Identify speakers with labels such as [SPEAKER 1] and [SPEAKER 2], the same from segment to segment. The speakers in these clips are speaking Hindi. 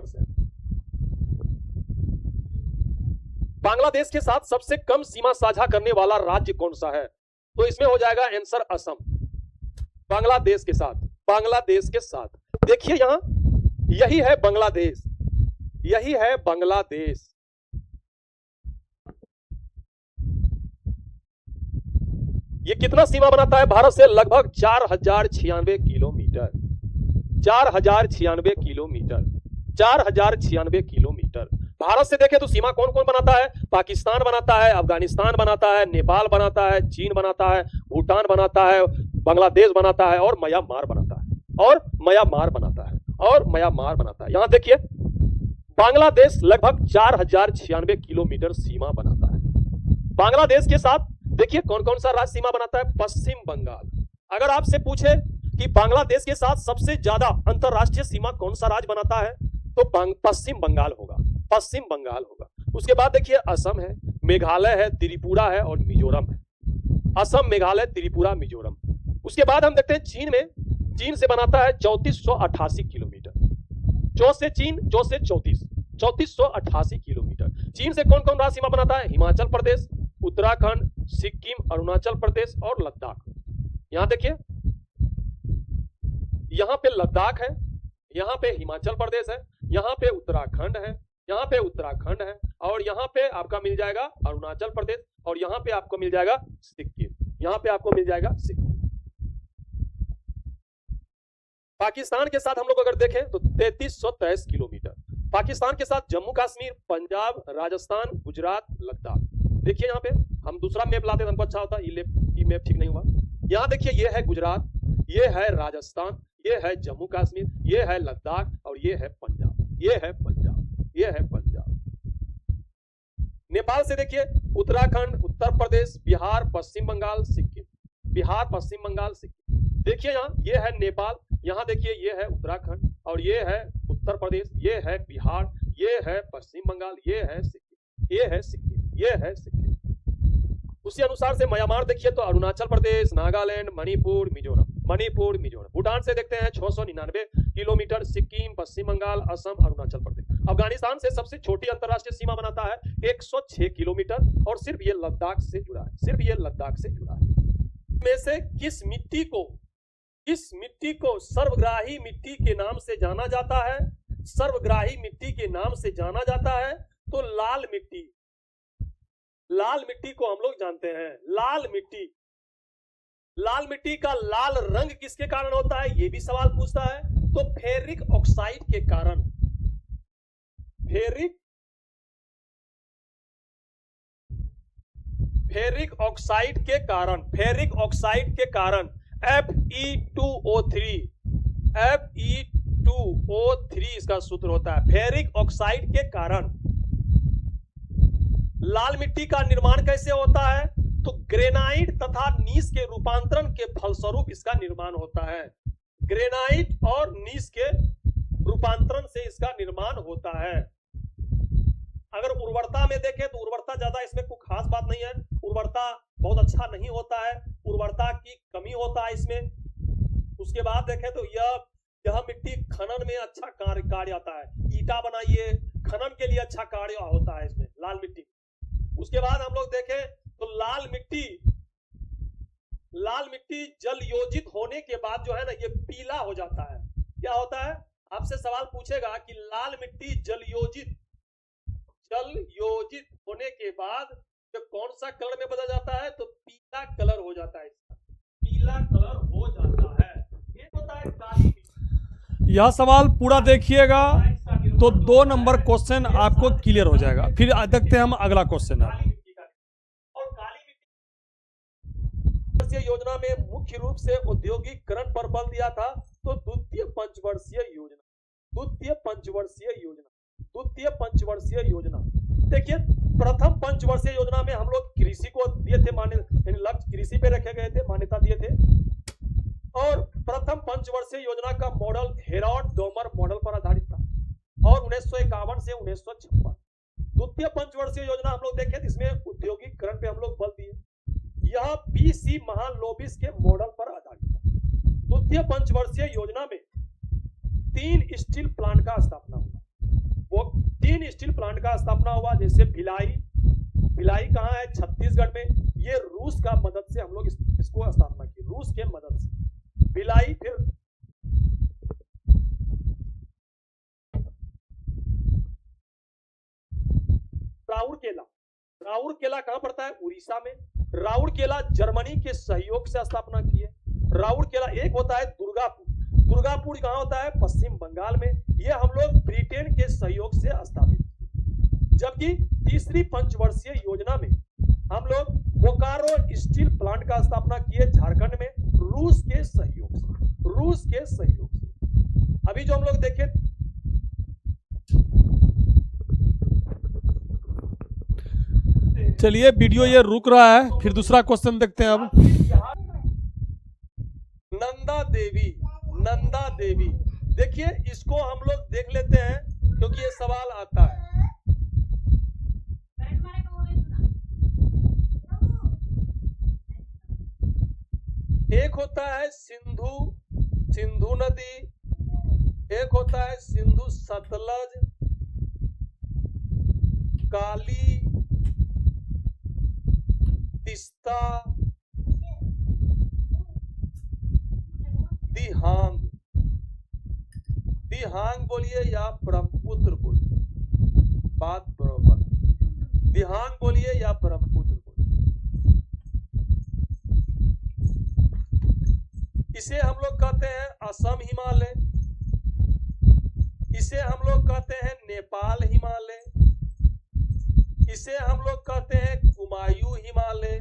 [SPEAKER 1] 5%। बांग्लादेश के साथ सबसे कम सीमा साझा करने वाला राज्य कौन सा है? तो इसमें हो जाएगा आंसर असम। बांग्लादेश के साथ, बांग्लादेश के साथ देखिए यहां, यही है बांग्लादेश, यही है बांग्लादेश। ये कितना सीमा बनाता है भारत से? लगभग 4096 किलोमीटर, 4096 किलोमीटर, 4096 किलोमीटर। भारत से देखें तो सीमा कौन कौन बनाता है? पाकिस्तान बनाता है, अफगानिस्तान बनाता है, नेपाल बनाता है, चीन बनाता है, भूटान बनाता है, बांग्लादेश बनाता है और म्यांमार बनाता है, और म्यांमार बनाता है, और म्यांमार बनाता है। यहां देखिए बांग्लादेश लगभग 4096 किलोमीटर सीमा बनाता है। बांग्लादेश के साथ देखिए कौन कौन सा राज्य सीमा बनाता है? पश्चिम बंगाल। अगर आपसे पूछे कि बांग्लादेश के साथ सबसे ज्यादा अंतरराष्ट्रीय सीमा कौन सा राज्य बनाता है, तो पश्चिम बंगाल होगा, पश्चिम बंगाल होगा। उसके बाद देखिए असम है, मेघालय है, त्रिपुरा है और मिजोरम है। असम, मेघालय, त्रिपुरा, मिजोरम। उसके बाद हम देखते हैं चीन में, चीन से बनाता है 3488 किलोमीटर। जो से चीन, जो से 3488 किलोमीटर। चीन से कौन कौन राज्य सीमा बनाता है? हिमाचल प्रदेश, उत्तराखंड, सिक्किम, अरुणाचल प्रदेश और लद्दाख। यहां देखिए, यहां पे लद्दाख है, यहां पे हिमाचल प्रदेश है, यहां पे उत्तराखंड है, यहां पे उत्तराखंड है, और यहां पे आपका मिल जाएगा अरुणाचल प्रदेश, और यहां पे आपको मिल जाएगा सिक्किम, यहां पे आपको मिल जाएगा सिक्किम। पाकिस्तान के साथ हम लोग अगर देखें तो 3323 किलोमीटर। पाकिस्तान के साथ जम्मू कश्मीर, पंजाब, राजस्थान, गुजरात, लद्दाख। देखिए यहां पे हम दूसरा मैप लाते तो हमको अच्छा होता, ये मैप ठीक नहीं हुआ। यहां देखिए ये है गुजरात, ये है राजस्थान, ये है जम्मू कश्मीर, ये है लद्दाख और ये है पंजाब, ये है पंजाब, ये है पंजाब। नेपाल से देखिए उत्तराखंड, उत्तर प्रदेश, बिहार, पश्चिम बंगाल, सिक्किम, बिहार, पश्चिम बंगाल, सिक्किम। देखिए यहाँ ये है नेपाल, यहाँ देखिए ये है उत्तराखंड और ये है उत्तर प्रदेश, ये है बिहार, ये है पश्चिम बंगाल, ये है सिक्किम, ये है सिक्किम, ये है सिक्किम। उसी अनुसार से म्यांमार देखिए तो अरुणाचल प्रदेश, नागालैंड, मणिपुर, मिजोरम, मणिपुर, मिजोरम। भूटान से देखते हैं 699 किलोमीटर, सिक्किम, पश्चिम बंगाल, असम, अरुणाचल प्रदेश। अफगानिस्तान से सबसे छोटी अंतरराष्ट्रीय सीमा बनाता है 106 किलोमीटर और सिर्फ ये लद्दाख से जुड़ा है, सिर्फ ये लद्दाख से जुड़ा है। में से किस मिट्टी को सर्वग्राही मिट्टी के नाम से जाना जाता है? सर्वग्राही मिट्टी के नाम से जाना जाता है तो लाल मिट्टी, लाल मिट्टी को हम लोग जानते हैं। लाल मिट्टी, लाल मिट्टी का लाल रंग किसके कारण होता है, ये भी सवाल पूछता है। तो फेरिक ऑक्साइड के कारण, फेरिक ऑक्साइड के कारण, फेरिक ऑक्साइड के कारण Fe2O3, Fe2O3 इसका सूत्र होता है। फेरिक ऑक्साइड के कारण लाल मिट्टी का निर्माण कैसे होता है? तो ग्रेनाइट तथा नीस के रूपांतरण के फलस्वरूप इसका निर्माण होता है। ग्रेनाइट और नीस के रूपांतरण से इसका निर्माण होता है। अगर उर्वरता में देखें तो उर्वरता ज्यादा इसमें कोई खास बात नहीं है, उर्वरता बहुत अच्छा नहीं होता है, उर्वरता की कमी होता है इसमें। उसके बाद देखें तो यह मिट्टी खनन में अच्छा कार्य आता है। ईटा बनाइए, खनन के लिए अच्छा कार्य होता है इसमें लाल मिट्टी। उसके बाद हम लोग देखें तो लाल मिट्टी जल योजित होने के बाद जो है ना ये पीला हो जाता है। क्या होता है? आपसे सवाल पूछेगा कि लाल मिट्टी जल योजित होने के बाद तो कौन सा कलर में बदल जाता है? तो पीला कलर हो जाता है, पीला कलर हो जाता है। ये होता है काली मिट्टी।
[SPEAKER 2] यह सवाल पूरा देखिएगा तो 2 नंबर क्वेश्चन आपको क्लियर हो जाएगा। फिर देखते हैं हम अगला क्वेश्चन है।
[SPEAKER 1] और काली मिट्टी योजना में मुख्य रूप से औद्योगिकरण पर बल दिया था तो द्वितीय पंचवर्षीय योजना। देखिए प्रथम पंचवर्षीय योजना में हम लोग कृषि को दिए थे मान्यता, लक्ष्य कृषि पे रखे गए थे, मान्यता दिए थे। और प्रथम पंचवर्षीय योजना का मॉडल हेरॉड-डोमर मॉडल पर आधारित था और 1951 से 1956। द्वितीय पंचवर्षीय योजना हम लोग देखें इसमें औद्योगिकरण पे हम लोग बल दिए। यह पीसी महालोबिस के मॉडल पर आधारित था। द्वितीय पंचवर्षीय योजना में 3 स्टील प्लांट का स्थापना हुआ। 3 स्टील प्लांट का स्थापना हुआ, जैसे भिलाई। भिलाई कहाँ है? छत्तीसगढ़ में। ये रूस का मदद से हम लोग इसको स्थापना की, रूस के मदद से भिलाई। फिर राउरकेला। राउरकेला कहां पड़ता है? उड़ीसा में। राउरकेला जर्मनी के सहयोग से स्थापना की है। राउरकेला एक होता है दुर्गापुर। दुर्गापुर कहां होता है? पश्चिम बंगाल में। ये हम लोग ब्रिटेन के सहयोग से स्थापित किए। जबकि तीसरी पंचवर्षीय योजना में हम लोग बोकारो स्टील प्लांट का स्थापना किए झारखंड में, रूस के सहयोग से। रूस के सहयोग से। अभी जो हम लोग देखें,
[SPEAKER 2] चलिए वीडियो ये रुक रहा है, फिर दूसरा क्वेश्चन देखते हैं अब।
[SPEAKER 1] नंदा देवी। नंदा देवी, देखिए इसको हम लोग देख लेते हैं क्योंकि ये सवाल आता है। एक होता है सिंधु नदी, एक होता है सिंधु सतलज, काली, तिस्ता, दिहांग। दिहांग बोलिए या ब्रह्मपुत्र बोलिए, बात बराबर। दिहांग बोलिए या ब्रह्मपुत्र बोलिए। इसे हम लोग कहते हैं असम हिमालय, इसे हम लोग कहते हैं नेपाल हिमालय, इसे हम लोग कहते हैं कुमायूं हिमालय,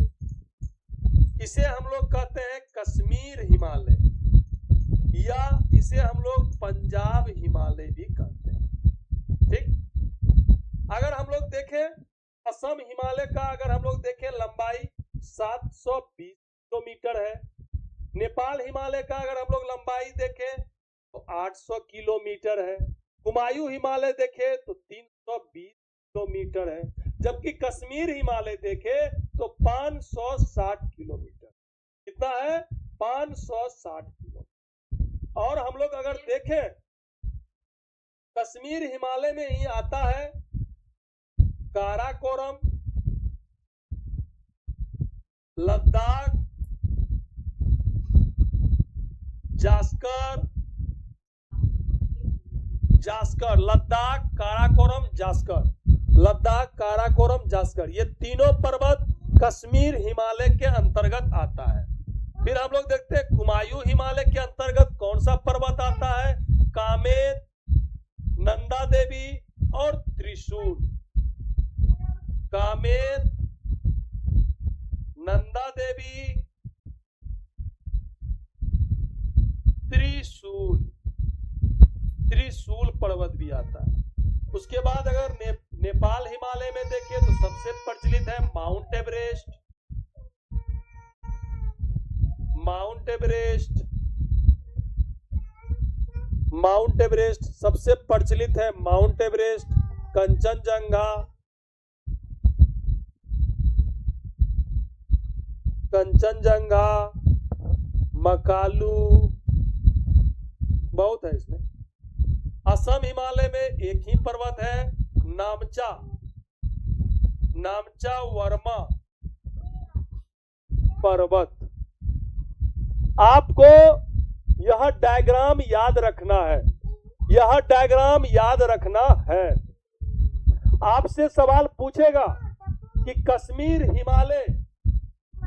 [SPEAKER 1] इसे हम लोग कहते हैं कश्मीर हिमालय, या इसे हम लोग पंजाब हिमालय भी कहते हैं। ठीक। अगर हम लोग देखें असम हिमालय का, अगर हम लोग देखें लंबाई 720 किलोमीटर है। नेपाल हिमालय का अगर हम लोग लंबाई देखें तो 800 किलोमीटर है। कुमायूं हिमालय देखें तो 320 किलोमीटर है। जबकि कश्मीर हिमालय देखें तो 560 किलोमीटर। कितना है? 560 किलोमीटर। और हम लोग अगर देखें कश्मीर हिमालय में ही आता है काराकोरम, लद्दाख, जास्कर, लद्दाख, काराकोरम, जास्कर, लद्दाख, काराकोरम, जास्कर, ये तीनों पर्वत कश्मीर हिमालय के अंतर्गत आता है। फिर हम लोग देखते हैं कुमायूं हिमालय के अंतर्गत कौन सा पर्वत आता है? कामेत, नंदा देवी और त्रिशूल। कामेत, नंदा देवी, त्रिशूल। त्रिशूल पर्वत भी आता है। उसके बाद अगर नेपाल हिमालय में देखें तो सबसे प्रचलित है mount Everest. Mount Everest, mount Everest सबसे प्रचलित है। माउंट एवरेस्ट, कंचनजंगा, कंचनजंगा, मकालू, बहुत है इसमें। असम हिमालय में एक ही पर्वत है, नामचा, नामचा वर्मा पर्वत। आपको यह डायग्राम याद रखना है, यह डायग्राम याद रखना है। आपसे सवाल पूछेगा कि कश्मीर हिमालय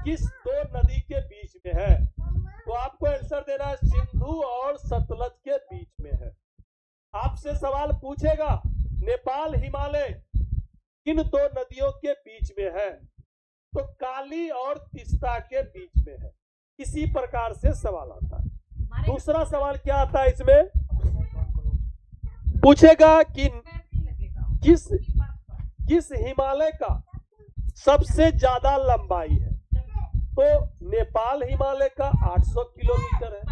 [SPEAKER 1] किस दो नदी के बीच में है, तो आपको आंसर देना है सिंधु और सतलज के बीच में है। आपसे सवाल पूछेगा नेपाल हिमालय किन दो नदियों के बीच में है, तो काली और तिस्ता के बीच में है। इसी प्रकार से सवाल आता है। दूसरा सवाल क्या आता है इसमें? पूछेगा कि किस हिमालय का सबसे ज्यादा लंबाई है, तो नेपाल हिमालय का 800 किलोमीटर है।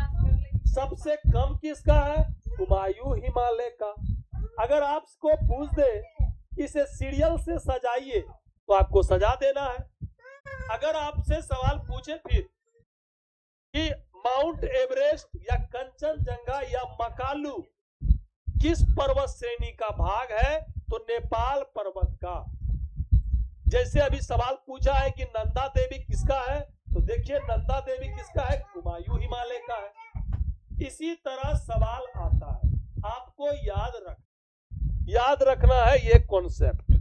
[SPEAKER 1] सबसे कम किसका है? कुमायूं हिमालय का। अगर आपको पूछ दे इसे सीरियल से सजाइए तो आपको सजा देना है। अगर आपसे सवाल पूछे फिर कि माउंट एवरेस्ट या कंचनजंगा या मकालू किस पर्वत श्रेणी का भाग है, तो नेपाल पर्वत का। जैसे अभी सवाल पूछा है कि नंदा देवी किसका है, तो देखिए नंदा देवी किसका है, कुमायूं हिमालय का है। इसी तरह सवाल आता है, आपको याद रखना है ये कॉन्सेप्ट।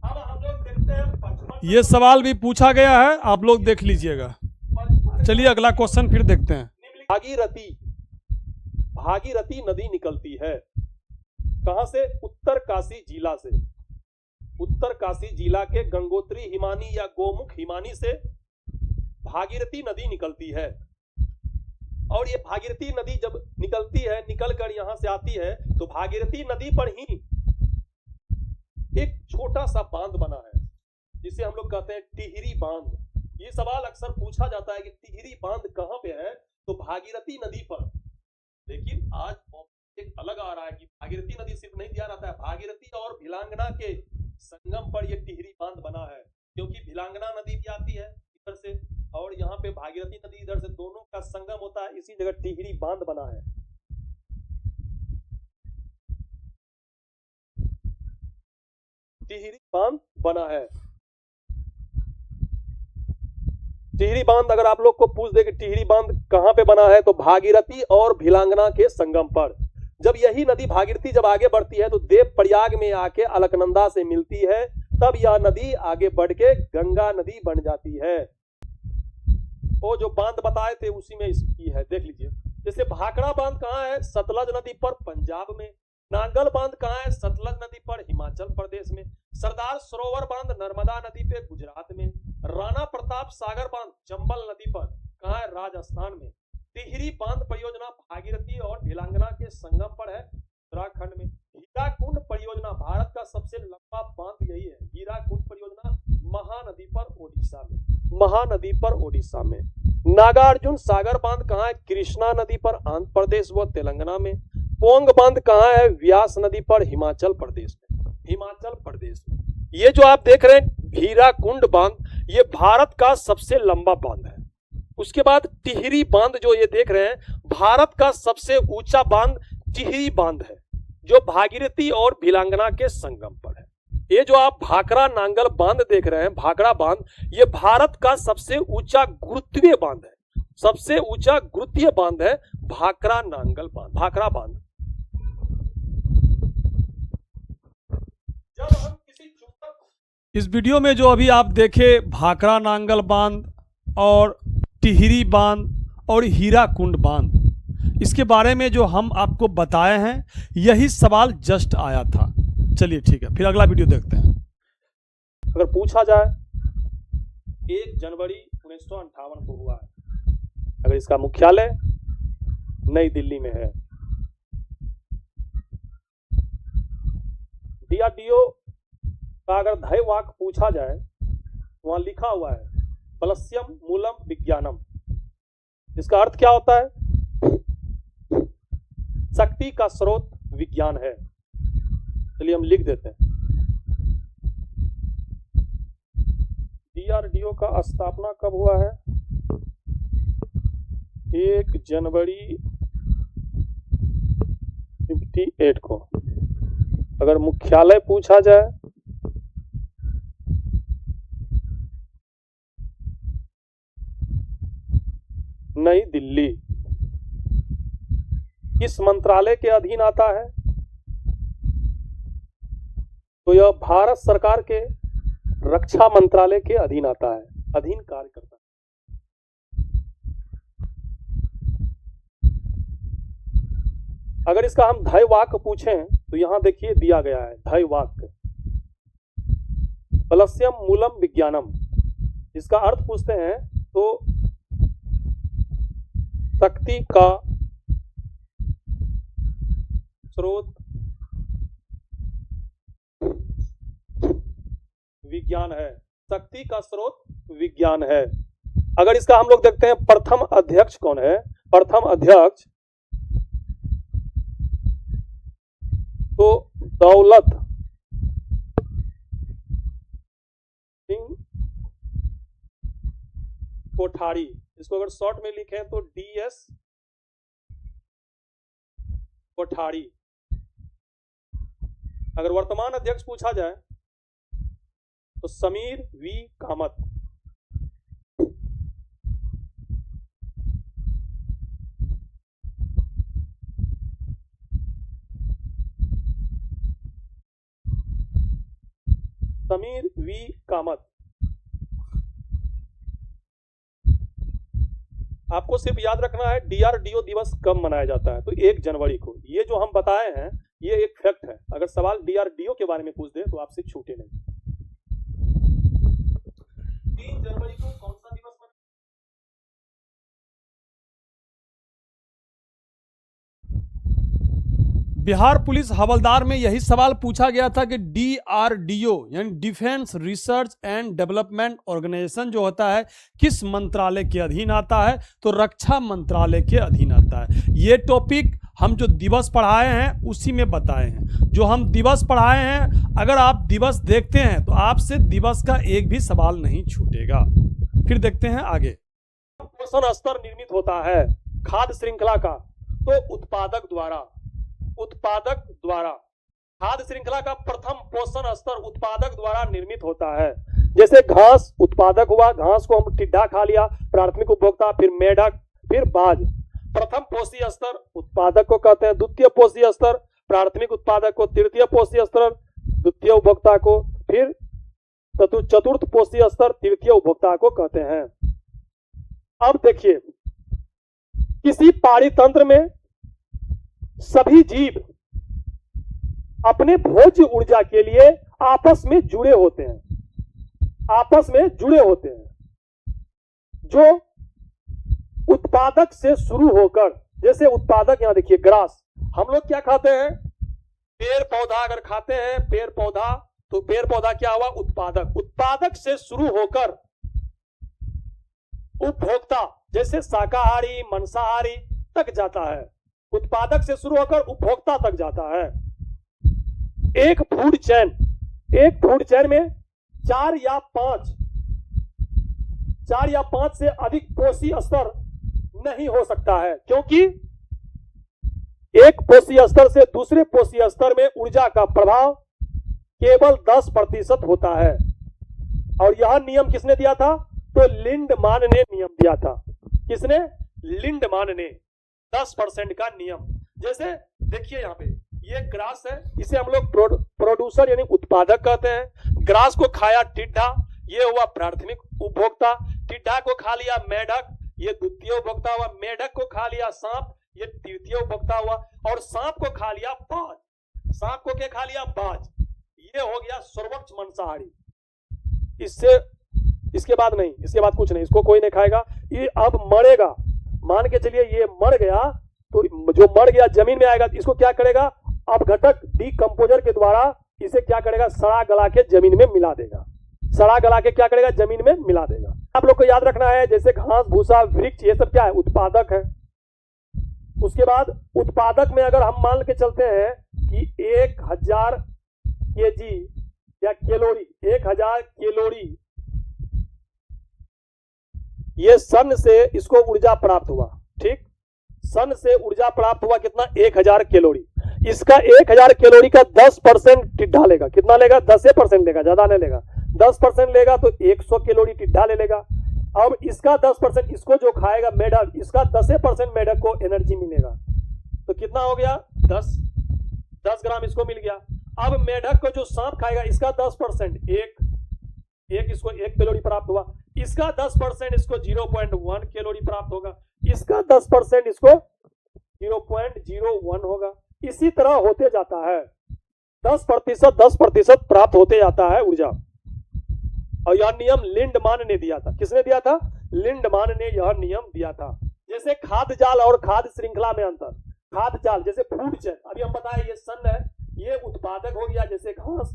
[SPEAKER 1] अब हम लोग देखते हैं 55
[SPEAKER 2] ये सवाल भी पूछा गया है, आप लोग देख लीजिएगा। चलिए अगला क्वेश्चन फिर देखते हैं।
[SPEAKER 1] भागीरथी नदी निकलती है कहां से, उत्तर काशी जिला से। उत्तर काशी जिला के गंगोत्री हिमानी या गोमुख हिमानी से भागीरथी नदी निकलती है। और ये भागीरथी नदी जब निकलती है, निकलकर यहां से आती है, तो भागीरथी नदी पर ही एक छोटा सा बांध बना है जिसे हम लोग कहते हैं टिहरी बांध। ये सवाल अक्सर पूछा जाता है कि टिहरी बांध कहां पे है, तो भागीरथी नदी पर। लेकिन आज एक अलग आ रहा है कि भागीरथी नदी सिर्फ नहीं दिया रहता है, भागीरथी और भिलांगना के संगम पर यह टिहरी बांध बना है, क्योंकि भिलांगना नदी भी आती है इधर से और यहाँ पे भागीरथी नदी इधर से, दोनों का संगम होता है, इसी जगह टिहरी बांध बना है। टिहरी बांध बना है। टिहरी बांध अगर आप लोग को पूछ दे कि टिहरी बांध कहां पे बना है, तो भागीरथी और भिलांगना के संगम पर। जब यही नदी भागीरथी जब आगे बढ़ती है तो देव प्रयाग में आके अलकनंदा से मिलती है, तब यह नदी आगे बढ़ के गंगा नदी बन जाती है। वो जो बांध बताए थे उसी में इसकी है, देख लीजिए। जैसे भाखड़ा बांध कहाँ है, सतलज नदी पर पंजाब में। नांगल बांध कहाँ है, सतलज नदी पर हिमाचल प्रदेश में। सरदार सरोवर बांध नर्मदा नदी पे गुजरात में। राणा प्रताप सागर बांध चंबल नदी पर कहाँ है, राजस्थान में। टिहरी बांध परियोजना भागीरथी और भिलांगना के संगम पर है, उत्तराखंड में। हीराकुंड परियोजना भारत का सबसे लंबा बांध यही है, हीराकुंड परियोजना महानदी पर ओडिशा में। महानदी पर ओडिशा में। नागार्जुन सागर बांध कहाँ है, कृष्णा नदी पर आंध्र प्रदेश व तेलंगाना में। पोंग बांध कहाँ है, व्यास नदी पर हिमाचल प्रदेश में। हिमाचल प्रदेश में। ये जो आप देख रहे हैं हीराकुंड बांध, ये भारत का सबसे लंबा बांध है। उसके बाद टिहरी बांध जो ये देख रहे हैं, भारत का सबसे ऊंचा बांध टिहरी बांध है, जो भागीरथी और भिलांगना के संगम पर है। ये जो आप भाखड़ा नांगल बांध देख रहे हैं, भाखड़ा बांध, ये भारत का सबसे ऊंचा गुरुत्वीय बांध है। सबसे ऊंचा गुरुत्वीय बांध है भाखड़ा नांगल बांध, भाखड़ा बांध। जब हम किसी चुंबक,
[SPEAKER 2] इस वीडियो में जो अभी आप देखे भाखड़ा नांगल बांध और टिहरी बांध और हीराकुंड बांध, इसके बारे में जो हम आपको बताए हैं, यही सवाल जस्ट आया था। चलिए ठीक है, फिर अगला वीडियो देखते हैं।
[SPEAKER 1] अगर पूछा जाए 1 जनवरी 1958 को हुआ है, अगर इसका मुख्यालय नई दिल्ली में है। डीआरडीओ का अगर ध्येयवाक्य पूछा जाए, वहां लिखा हुआ है पलस्यम मूलम विज्ञानम। इसका अर्थ क्या होता है, शक्ति का स्रोत विज्ञान है। चलिए हम लिख देते हैं। डीआरडीओ का स्थापना कब हुआ है, 1 जनवरी 58 को। अगर मुख्यालय पूछा जाए, नई दिल्ली। किस मंत्रालय के अधीन आता है, तो यह भारत सरकार के रक्षा मंत्रालय के अधीन आता है, अधीन कार्य करता है। अगर इसका हम ध्येयवाक्य पूछें तो यहां देखिए दिया गया है ध्येयवाक्य, पलस्यम मूलम विज्ञानम। इसका अर्थ पूछते हैं तो शक्ति का स्रोत विज्ञान है। शक्ति का स्रोत विज्ञान है। अगर इसका हम लोग देखते हैं प्रथम अध्यक्ष कौन है, प्रथम अध्यक्ष तो दौलत सिंह कोठारी। इसको अगर शॉर्ट में लिखें तो डीएस कोठारी। अगर वर्तमान अध्यक्ष पूछा जाए तो समीर वी कामत। समीर वी कामत। आपको सिर्फ याद रखना है डीआरडीओ दिवस कब मनाया जाता है, तो 1 जनवरी को। ये जो हम बताए हैं ये एक फैक्ट है। अगर सवाल डीआरडीओ के बारे में पूछ दे तो आपसे छूटे नहीं। 3 जनवरी को कौन सा दिवस मनाया?
[SPEAKER 2] बिहार पुलिस हवलदार में यही सवाल पूछा गया था कि डीआरडीओ यानी Defence Research and Development Organisation जो होता है किस मंत्रालय के अधीन आता है, तो रक्षा मंत्रालय के अधीन आता है। ये टॉपिक हम जो दिवस पढ़ाए हैं उसी में बताए हैं। जो हम दिवस पढ़ाए हैं, अगर आप दिवस देखते हैं तो आपसे दिवस का एक भी सवाल नहीं छूटेगा। फिर देखते हैं आगे।
[SPEAKER 1] पोषण स्तर निर्मित होता है खाद्य श्रृंखला का, तो उत्पादक द्वारा खाद्य श्रृंखला का प्रथम पोषण स्तर उत्पादक द्वारा निर्मित होता है। जैसे घास उत्पादक हुआ, घास को हम टिड्डा खा लिया, प्राथमिक उपभोक्ता, फिर मेढक, फिर बाज। प्रथम पोषीय स्तर उत्पादक को कहते हैं, द्वितीय पोषीय स्तर प्राथमिक उत्पादक को, तृतीय पोषीय स्तर द्वितीय उपभोक्ता को, फिर चतुर्थ पोषीय स्तर तृतीय उपभोक्ता को कहते हैं। अब देखिए, किसी पारितंत्र में सभी जीव अपने भोज्य ऊर्जा के लिए आपस में जुड़े होते हैं। जो उत्पादक से शुरू होकर, जैसे उत्पादक यहां देखिए ग्रास, हम लोग क्या खाते हैं? पेड़ पौधा। अगर खाते हैं पेड़ पौधा तो पेड़ पौधा क्या हुआ? उत्पादक। उत्पादक से शुरू होकर उपभोक्ता जैसे शाकाहारी मांसाहारी तक जाता है। उत्पादक से शुरू होकर उपभोक्ता तक जाता है। एक फूड चेन में 4 या 5 से अधिक पोषी स्तर नहीं हो सकता है, क्योंकि एक पोषी स्तर से दूसरे पोषी स्तर में ऊर्जा का प्रभाव केवल 10% होता है। और यह नियम किसने दिया था? तो लिंडमान ने नियम दिया था। किसने? लिंडमान ने 10% का नियम। जैसे देखिए यहाँ पे ये ग्रास है, इसे हम लोग प्रोड्यूसर यानी उत्पादक कहते हैं। ग्रास को खाया टिड्डा, ये हुआ प्राथमिक उपभोक्ता। टिड्डा को खा लिया मेढक, ये द्वितीय उपभोक्ता हुआ। मेढक को खा लिया सांप, ये तृतीय उपभोक्ता हुआ। और सांप को खा लिया बाज। सांप को क्या खा लिया? बाज। ये हो गया सर्वोच्च मांसाहारी। इसके बाद नहीं, इसके बाद कुछ नहीं, इसको कोई नहीं खाएगा। ये अब मरेगा, मान के चलिए ये मर गया, तो जो मर गया जमीन में आएगा, इसको क्या करेगा? अपघटक डीकंपोजर के द्वारा इसे क्या करेगा? सड़ा गला के जमीन में मिला देगा। सड़ा गला के क्या करेगा? जमीन में मिला देगा। आप लोग को याद रखना है, जैसे घास भूसा वृक्ष ये सब क्या है? उत्पादक है। उसके बाद उत्पादक में अगर हम मान के चलते हैं कि 1000 केजी या कैलोरी, 1000 कैलोरी ये सन से इसको ऊर्जा प्राप्त हुआ। ठीक, सन से ऊर्जा प्राप्त हुआ कितना? 1000 कैलोरी। इसका 1000 कैलोरी का 10% टिड्डा लेगा। कितना लेगा? 10% लेगा, ज्यादा नहीं लेगा। 10% लेगा तो 100 कैलोरी टिड्डा ले लेगा। अब इसका 10% इसको जो खाएगा मेढक, इसका 10% मेढक को एनर्जी मिलेगा। तो कितना हो गया? 10 ग्राम इसको मिल गया। अब मेढक को जो सांप खाएगा, इसका 10% इसको 1 कैलोरी प्राप्त हुआ। इसका 10% इसको 0.1 कैलोरी प्राप्त होगा। इसका 10% इसको 0.01 होगा। इसी तरह होते जाता है, 10% प्राप्त होते जाता है ऊर्जा। और यह नियम लिंडमान ने दिया था। किसने दिया था? लिंडमान ने यह नियम दिया था। जैसे खाद्य जाल और खाद्य श्रृंखला में अंतर। खाद्य जाल जैसे फूड चेन, अभी हम बताए ये सन है, ये उत्पादक हो गया। जैसे घास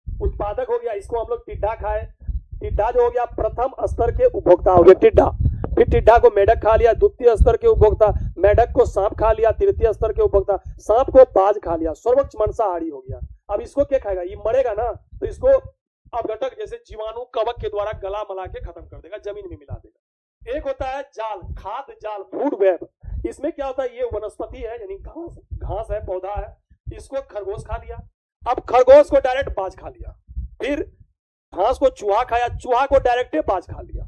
[SPEAKER 1] उत्पादक हो गया, इसको हम लोग टिड्डा खाए। टिड्डा जो हो गया प्रथम स्तर के उपभोक्ता हो गया टिड्डा। फिर टिड्डा को मेढक खा लिया, द्वितीय स्तर के उपभोक्ता। मेढक को सांप खा लिया, तृतीय स्तर के उपभोक्ता। सांप को बाज खा लिया, सर्वोच्च मांसाहारी हो गया। अब इसको क्या खाएगा? ये मरेगा ना, तो इसको अपघटक जैसे जीवाणु कवक के द्वारा गला मला के खत्म कर देगा, जमीन में मिला देगा। एक होता है जाल, खाद्य जाल, फूड वेब। इसमें क्या होता है? ये वनस्पति है, यानी घास है, पौधा है। इसको खरगोश खा लिया। अब खरगोश को डायरेक्ट बाज खा लिया, फिर घास को चूहा खाया, चूहा को डायरेक्ट बाज खा लिया।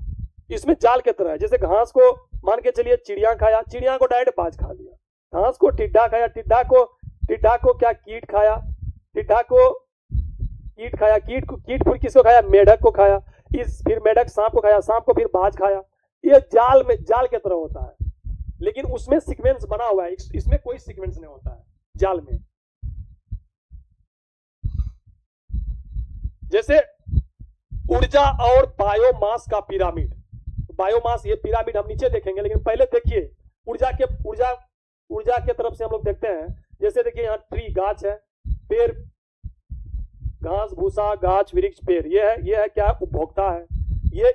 [SPEAKER 1] इसमें जाल की तरह है, जैसे घास को मान के चलिए चिड़िया खाया, चिड़िया को डायरेक्ट बाज खा लिया। घास को टिड्डा खाया, टिड्डा को क्या कीट खाया, टिड्डा को कीट खाया, कीट फिर किसको खाया, मेढक को खाया, फिर मेढक सांप को खाया, सांप को फिर बाज खाया। ये जाल के तरह होता है, लेकिन उसमें सीक्वेंस बना हुआ है, इसमें कोई सीक्वेंस नहीं होता है जाल में। जैसे ऊर्जा और बायोमास का पिरामिड, बायोमास ये पिरामिड हम नीचे देखेंगे, लेकिन पहले देखिए ऊर्जा के तरफ से हम लोग देखते हैं। जैसे देखिए यहाँ ट्री गाछ है, पेड़ घास भूसा गाछ वृक्ष पेड़, ये है क्या, उपभोक्ता है। ये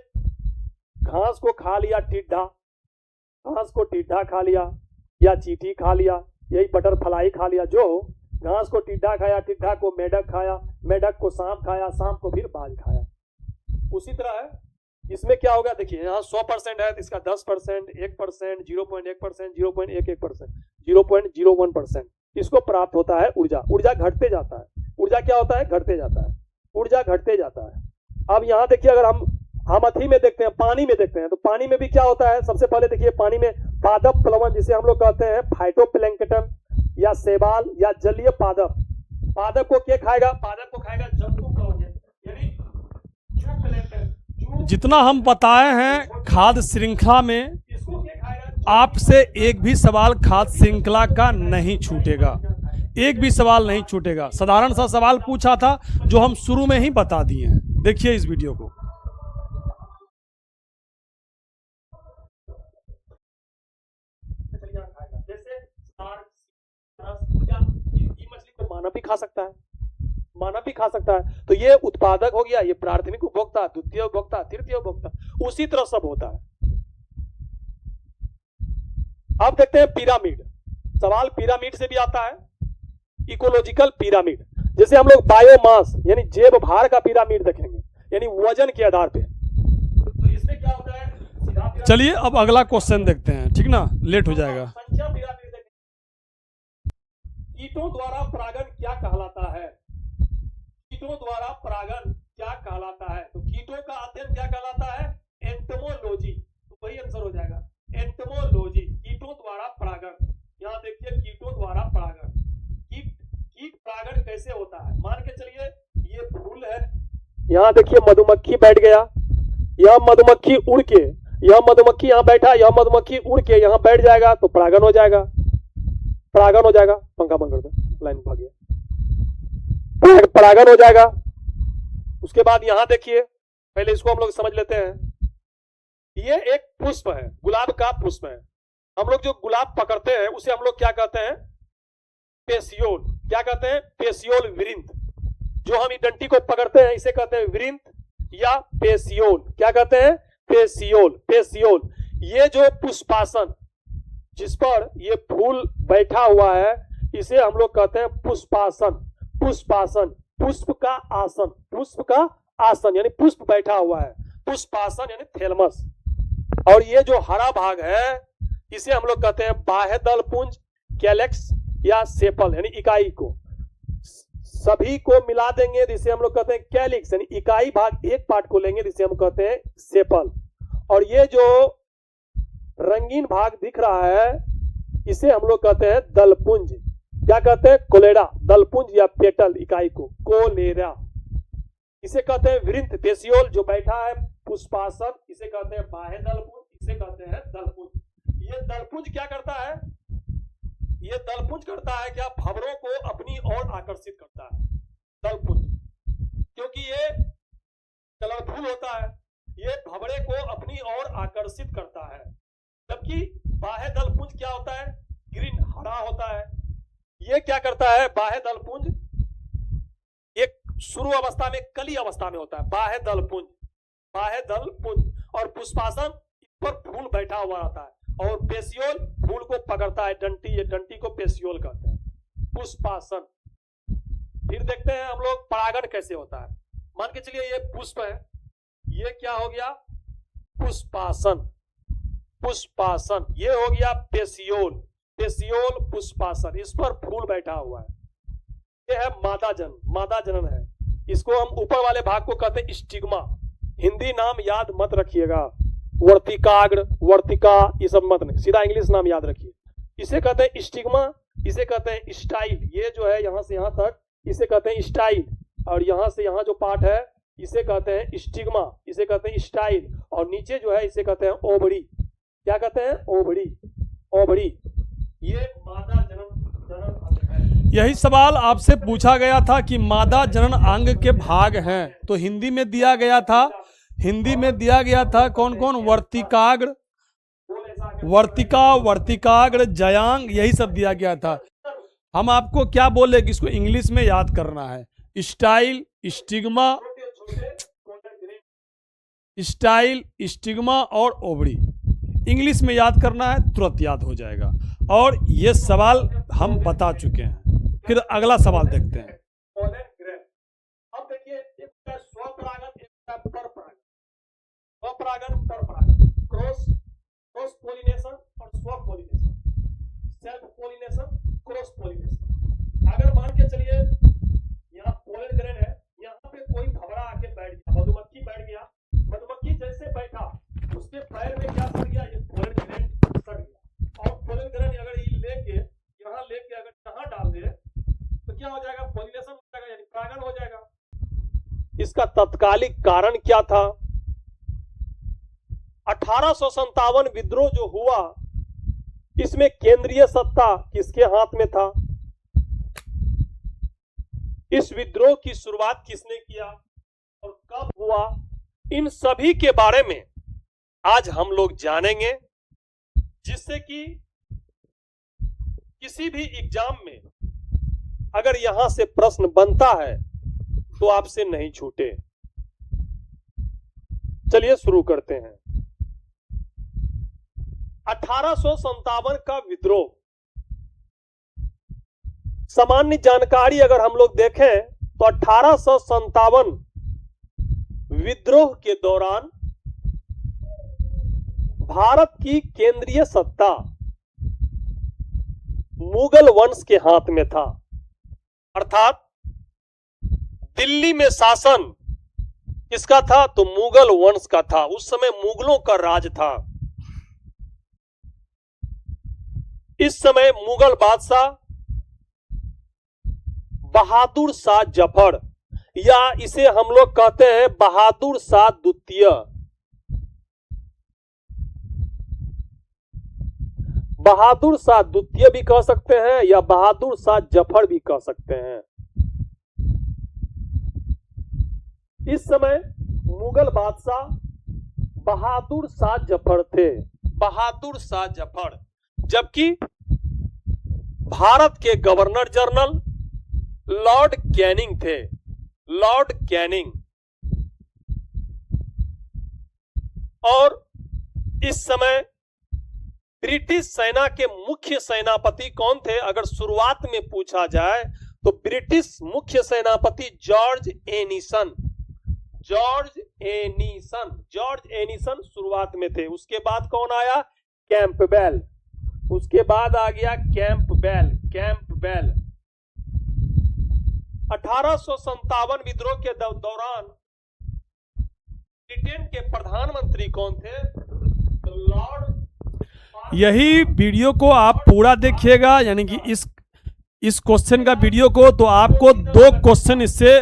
[SPEAKER 1] घास को खा लिया टिड्डा, घास को टिड्डा खा लिया या चींटी खा लिया, यही बटरफ्लाई खा लिया, जो घास को टिड्डा खाया, टिड्डा को मेढक खाया, मेढक को सांप खाया, सांप को फिर बाज खाया। उसी तरह है इसमें क्या होगा, देखिए यहाँ 100% है, इसका 10%, 1%, 0.1%, 0.11%, 0.01% इसको प्राप्त होता है ऊर्जा। ऊर्जा घटते जाता है, ऊर्जा क्या होता है, घटते जाता है, ऊर्जा घटते जाता है। अब यहाँ देखिए, अगर हम अथी में देखते हैं, पानी में देखते हैं, तो पानी में भी क्या होता है, सबसे पहले देखिए पानी में पादप प्लवन, जिसे हम लोग कहते हैं फाइटोप्लैंक्टन या शैवाल या जलीय पादप। पादप को क्या खाएगा, पादप को खाएगा जंतु प्लवन, यानी जूप्लैंक्टन।
[SPEAKER 2] जितना हम बताए हैं खाद्य श्रृंखला में,
[SPEAKER 1] इसको क्या खाएगा,
[SPEAKER 2] आपसे एक भी सवाल खाद्य श्रृंखला का नहीं छूटेगा, एक भी सवाल नहीं छूटेगा। साधारण सा सवाल पूछा था जो हम शुरू में ही बता दिए हैं। देखिए इस वीडियो को।
[SPEAKER 1] जैसे मछली को मानव भी खा सकता है, मानव भी खा सकता है। तो ये उत्पादक हो गया, ये प्राथमिक उपभोक्ता, द्वितीय उपभोक्ता, तृतीय उपभोक्ता, उसी तरह सब होता है। अब देखते हैं पिरामिड। सवाल पिरामिड से भी आता है, इकोलॉजिकल पिरामिड। जैसे हम लोग बायोमास यानी जैव भार का पिरामिड देखेंगे, यानी वजन के आधार पे। तो इसमें क्या होता है, सीधा
[SPEAKER 2] चलिए अब अगला क्वेश्चन देखते हैं, ठीक ना, लेट हो जाएगा।
[SPEAKER 1] संख्या पिरामिड देखेंगे। कीटों द्वारा परागण क्या कहलाता है, कीटों द्वारा परागण क्या कहलाता है, तो कीटों का अध्ययन क्या कहलाता है, एंटोमोलॉजी। तो वही आंसर हो जाएगा, एंटोमोलॉजी, कीटों द्वारा परागण। यहाँ देखिए कीटों द्वारा परागण, कीट परागण कैसे होता है, मान के चलिए ये फूल है, यहाँ देखिए मधुमक्खी बैठ गया, यह मधुमक्खी उड़ के, यह मधुमक्खी यहाँ बैठा, यह मधुमक्खी उड़ के यहाँ बैठ जाएगा, तो परागण हो जाएगा, परागण हो जाएगा। पंखा बंद कर दो, लाइन भाग गया, परागण हो जाएगा। उसके बाद यहाँ देखिए, पहले इसको हम लोग समझ लेते हैं। ये एक पुष्प है, गुलाब का पुष्प है। हम लोग जो गुलाब पकड़ते हैं उसे हम लोग क्या कहते हैं, पेसियोल। क्या कहते हैं, पेसियोल वृंत। जो हम डंटी को पकड़ते हैं इसे कहते हैं वृंत या पेसियोल। क्या कहते हैं, पेसियोल, पेसियोल। ये जो पुष्पासन, जिस पर ये फूल बैठा हुआ है, इसे हम लोग कहते हैं पुष्पासन। पुष्पासन, पुष्प का आसन, पुष्प का आसन यानी पुष्प बैठा हुआ है, पुष्पासन यानी थैलमस। और ये जो हरा भाग है इसे हम लोग कहते हैं बाह्य दल पुंज, कैलेक्स या सेपल यानी इकाई को। सभी को मिला देंगे जिसे हम लोग कहते हैं कैलिक्स, यानी इकाई भाग एक पार्ट को लेंगे जिसे हम कहते हैं सेपल। और ये जो रंगीन भाग दिख रहा है इसे हम लोग कहते हैं दलपुंज। क्या कहते हैं, कोलेरा, दलपुंज या पेटल इकाई को कोलेरा। इसे कहते हैं वृंत। पेसियोल जो बैठा है पुष्पासन, इसे कहते हैं बाह्य दलपुंज, इसे कहते हैं दलपुंज। ये दलपुंज क्या करता है, ये दलपुंज करता है क्या, भंवरों को अपनी ओर आकर्षित करता है दलपुंज, क्योंकि ये कलरफुल होता है, ये भंवरे को अपनी ओर आकर्षित करता है। जबकि बाह्य दलपुंज क्या होता है, ग्रीन, हरा होता है। ये क्या करता है, बाह्य दलपुंज एक शुरू अवस्था में, कली अवस्था में होता है बाह्य दलपुंज, बाह्य दलपुंज। और पुष्पासन पर फूल बैठा हुआ रहता है, और पेसियोल फूल को पकड़ता है, डंटी, ये डंटी को पेसियोल कहते हैं, पुष्पासन। फिर देखते हैं हम लोग परागण कैसे होता है। मान के चलिए ये पुष्प है, ये क्या हो गया, पुष्पासन, पुष्पासन। ये हो गया पेसियोल, पेसियोल पुष्पासन, इस पर फूल बैठा हुआ है। ये है मादा जन, मादा जनन है। इसको हम ऊपर वाले भाग को कहते हैं स्टिग्मा। हिंदी नाम याद मत रखिएगा, वर्तिकाग्र, वर्तिका, ये सब मत नहीं, सीधा इंग्लिश नाम याद रखिए। इसे कहते हैं स्टिग्मा, इसे कहते हैं स्टाइल। ये जो है यहाँ से यहाँ तक इसे कहते हैं स्टाइल, और यहाँ से यहाँ जो पार्ट है इसे कहते हैं स्टिग्मा, इसे कहते हैं स्टाइल, और नीचे जो है इसे कहते हैं ओवरी। क्या कहते हैं? Ovary, ovary. ये मादा जनन अंग है।
[SPEAKER 2] यही सवाल आपसे पूछा गया था कि मादा जनन अंग के भाग हैं, तो हिंदी में दिया गया था, हिंदी में दिया गया था कौन कौन? वर्तिकाग्र, वर्तिका, वर्तिकाग्र, जयांग, यही सब दिया गया था। हम आपको क्या बोले कि इसको इंग्लिश में याद करना है। स्टाइल, स्टिग्मा, स्टाइल, स्टिग्मा और ओवरी, इंग्लिश में याद करना है, तुरंत याद हो जाएगा। और ये सवाल हम बता चुके हैं। फिर अगला सवाल देखते हैं।
[SPEAKER 1] अब देखिए, एक है स्वपरागन, एक है परपरागन। स्वपरागन, परपरागन, क्रॉस, क्रॉस पोलिनेशन और स्व pollination, self pollination, cross pollination. अगर मान के चलिए यहाँ पोलन ग्रेन है, यहाँ पे कोई भंवरा आके बैठ गया, मधुमक्खी बैठ गया, मधुमक्खी जैसे बैठा उसके पैर में क्या सड़ गया? ये पोलन ग्रेन सड़ गया। और पोलन ग्रेन अगर ये लेके अगर यहाँ डाल दे तो क्या हो जाएगा? पोलिनेशन हो जाएगा, यानी परागन हो जाएगा। इसका तत्कालिक कारण क्या था? 1857 विद्रोह जो हुआ, इसमें केंद्रीय सत्ता किसके हाथ में था? इस विद्रोह की शुरुआत किसने किया और कब हुआ? इन सभी के बारे में आज हम लोग जानेंगे, जिससे कि किसी भी एग्जाम में अगर यहां से प्रश्न बनता है तो आपसे नहीं छूटे। चलिए शुरू करते हैं। 1857 का विद्रोह, सामान्य जानकारी अगर हम लोग देखें तो 1857 विद्रोह के दौरान भारत की केंद्रीय सत्ता मुगल वंश के हाथ में था। अर्थात दिल्ली में शासन किसका था? तो मुगल वंश का था। उस समय मुगलों का राज था। इस समय मुगल बादशाह बहादुर शाह जफर, या इसे हम लोग कहते हैं बहादुर शाह द्वितीय, बहादुर शाह द्वितीय भी कह सकते हैं या बहादुर शाह जफर भी कह सकते हैं। इस समय मुगल बादशाह बहादुर शाह जफर थे, बहादुर शाह जफर। जबकि भारत के गवर्नर जनरल लॉर्ड कैनिंग थे, लॉर्ड कैनिंग। और इस समय ब्रिटिश सेना के मुख्य सेनापति कौन थे? अगर शुरुआत में पूछा जाए तो ब्रिटिश मुख्य सेनापति George Ennison, George Ennison, George Ennison शुरुआत में थे। उसके बाद कौन आया? कैंपबेल। उसके बाद आ गया कैंपबेल, कैंपबेल। 1857 विद्रोह के दौरान ब्रिटेन के प्रधानमंत्री कौन थे? तो लॉर्ड।
[SPEAKER 2] यही वीडियो को आप पूरा देखिएगा, यानी कि इस क्वेश्चन का वीडियो को, तो आपको 2 क्वेश्चन इससे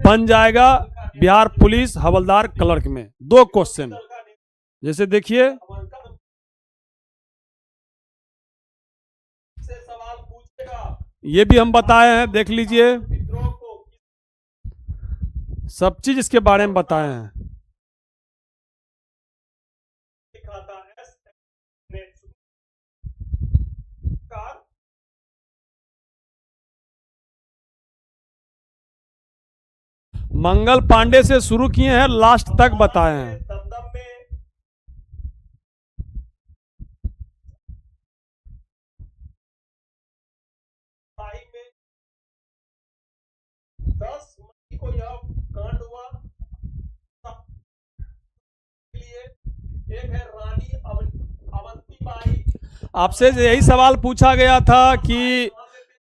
[SPEAKER 2] बन जाएगा बिहार पुलिस हवलदार क्लर्क में। 2 क्वेश्चन, जैसे देखिए,
[SPEAKER 1] सवाल पूछेगा,
[SPEAKER 2] ये भी हम बताए हैं, देख लीजिए, सब चीज इसके बारे में बताए हैं। मंगल पांडे से शुरू किए हैं, लास्ट तक बताए हैं।
[SPEAKER 1] दमदम में 10 मई को यह कांड हुआ। एक है रानी अवंतीबाई।
[SPEAKER 2] आपसे यही सवाल पूछा गया था कि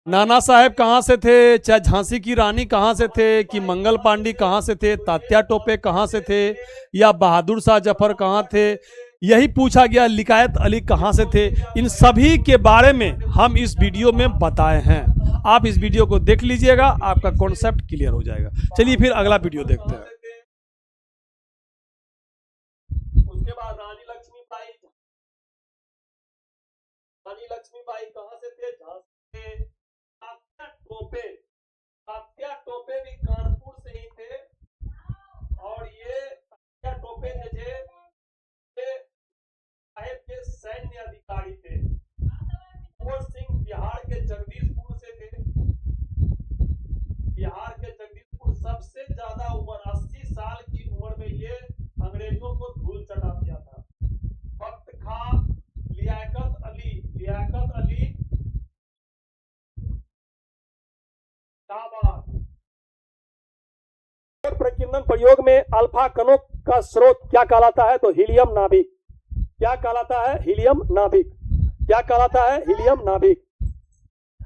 [SPEAKER 2] नाना साहेब कहाँ से थे, चाहे झांसी की रानी कहाँ से थे, कि मंगल पांडे कहाँ से थे, तात्या टोपे कहाँ से थे, या बहादुर शाह जफर कहाँ थे, यही पूछा गया। लिकायत अली कहाँ से थे, इन सभी के बारे में हम इस वीडियो में बताए हैं। आप इस वीडियो को देख लीजिएगा, आपका कॉन्सेप्ट क्लियर हो जाएगा। चलिए फिर अगला वीडियो देखते हैं।
[SPEAKER 1] उसके बाद रानी लक्ष्मीबाई कहाँ से थे, झांसी से। तात्या टोपे भी कानपुर से ही थे। और ये तात्या टोपे साहेब के सैन्य अधिकारी थे। कुंवर सिंह बिहार के जगदीशपुर से थे। बिहार के जगदीशपुर सबसे ज्यादा उम्र 80 साल की उम्र में ये अंग्रेजों को धूल चटा दिया था। वक्त खां, लियाकत अली प्रकीर्णन प्रयोग में अल्फा कणों का स्रोत क्या कहलाता है, तो हीलियम नाभिक। क्या कहलाता है, हीलियम नाभिक। क्या कहलाता है, हीलियम नाभिक।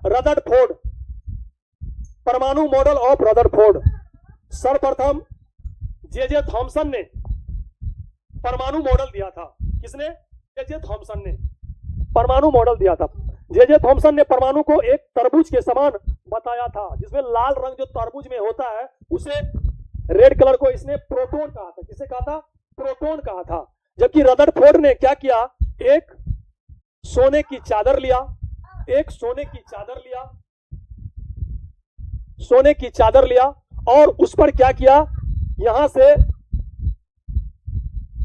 [SPEAKER 1] रदरफोर्ड, परमाणु मॉडल ऑफ रदरफोर्ड, सर्वप्रथम जे थॉमसन ने परमाणु मॉडल दिया था। किसने, जे थॉमसन ने परमाणु मॉडल दिया था। जे थॉमसन ने परमाणु को एक तरबूज के समान बताया था, जिसमें लाल रंग जो तरबूज में होता है उसे रेड कलर को इसने प्रोटॉन कहा था। किसे कहा था, प्रोटॉन कहा था। जबकि रदरफोर्ड ने क्या किया, एक सोने की चादर लिया, सोने की चादर लिया और उस पर क्या किया, यहां से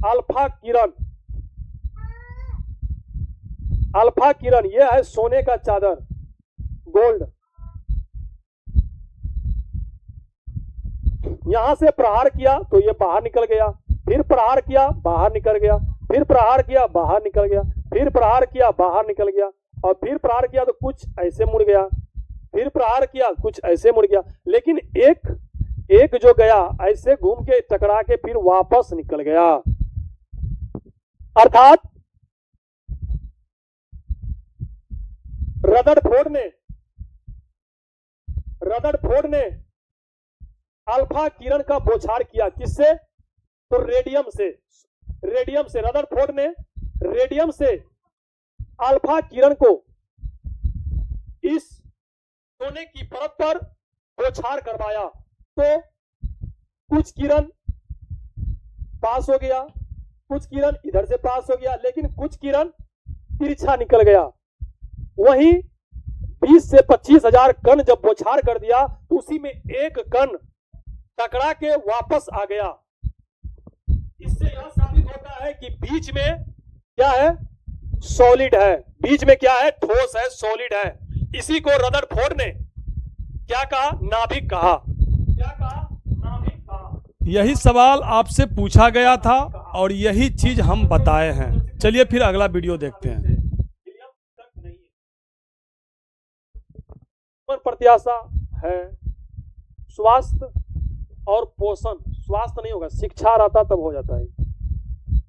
[SPEAKER 1] अल्फा किरण, यह है सोने का चादर, गोल्ड। यहां से प्रहार किया तो ये बाहर निकल गया, फिर प्रहार किया बाहर निकल गया, फिर प्रहार किया बाहर निकल गया, फिर प्रहार किया बाहर निकल गया, और फिर प्रहार किया तो कुछ ऐसे मुड़ गया, फिर प्रहार किया कुछ ऐसे मुड़ गया। लेकिन एक जो गया ऐसे घूम के टकरा के फिर वापस निकल गया। अर्थात रदरफोर्ड ने अल्फा किरण का बौछार किया। किससे, तो रेडियम से। रदरफोर्ड ने रेडियम से अल्फा किरण को इस सोने की परत पर बौछार करवाया तो कुछ किरण पास हो गया, कुछ किरण इधर से पास हो गया, लेकिन कुछ किरण तिरछा निकल गया। वहीं 20 से 25 हजार कण जब बौछार कर दिया तो उसी में एक कण टकरा के वापस आ गया। इससे यह साबित होता है कि बीच में क्या है, सॉलिड है। बीच में क्या है, ठोस है, सॉलिड है। इसी को रदरफोर्ड ने क्या कहा, नाभिक कहा। क्या कहा, नाभिक कहा।
[SPEAKER 2] यही सवाल आपसे पूछा गया था और यही चीज हम बताए हैं। चलिए फिर अगला वीडियो देखते हैं।
[SPEAKER 1] प्रत्याशा है स्वास्थ्य और पोषण। स्वास्थ्य नहीं होगा, शिक्षा रहता तब हो जाता है।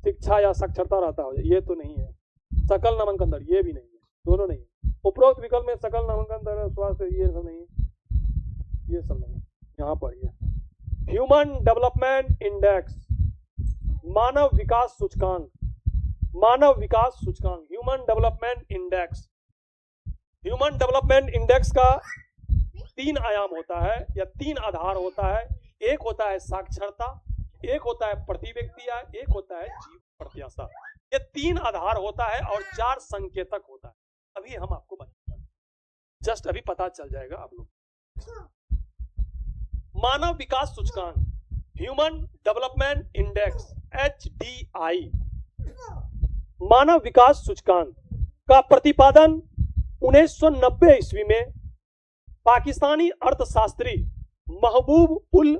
[SPEAKER 1] शिक्षा या साक्षरता रहता हो, ये तो नहीं है। सकल नामांकन दर, ये भी नहीं है, दोनों नहीं है। उपरोक्त विकल्प में सकल नामांकन दर, स्वास्थ्य, ये सब नहीं, ये सब नहीं। यहाँ पढ़िए, ह्यूमन डेवलपमेंट इंडेक्स, मानव विकास सूचकांक, human development index. Human development index का 3 आयाम होता है या 3 आधार होता है। एक होता है साक्षरता, एक होता है प्रति व्यक्ति, एक होता है जीव प्रत्याशा। ये 3 आधार होता है और 4 संकेतक होता है। अभी हम आपको बताएंगे, जस्ट अभी पता चल जाएगा आप लोग। मानव विकास सूचकांक, ह्यूमन डेवलपमेंट इंडेक्स, HDI, मानव विकास सूचकांक का प्रतिपादन 1990 ईस्वी में पाकिस्तानी अर्थशास्त्री महबूब उल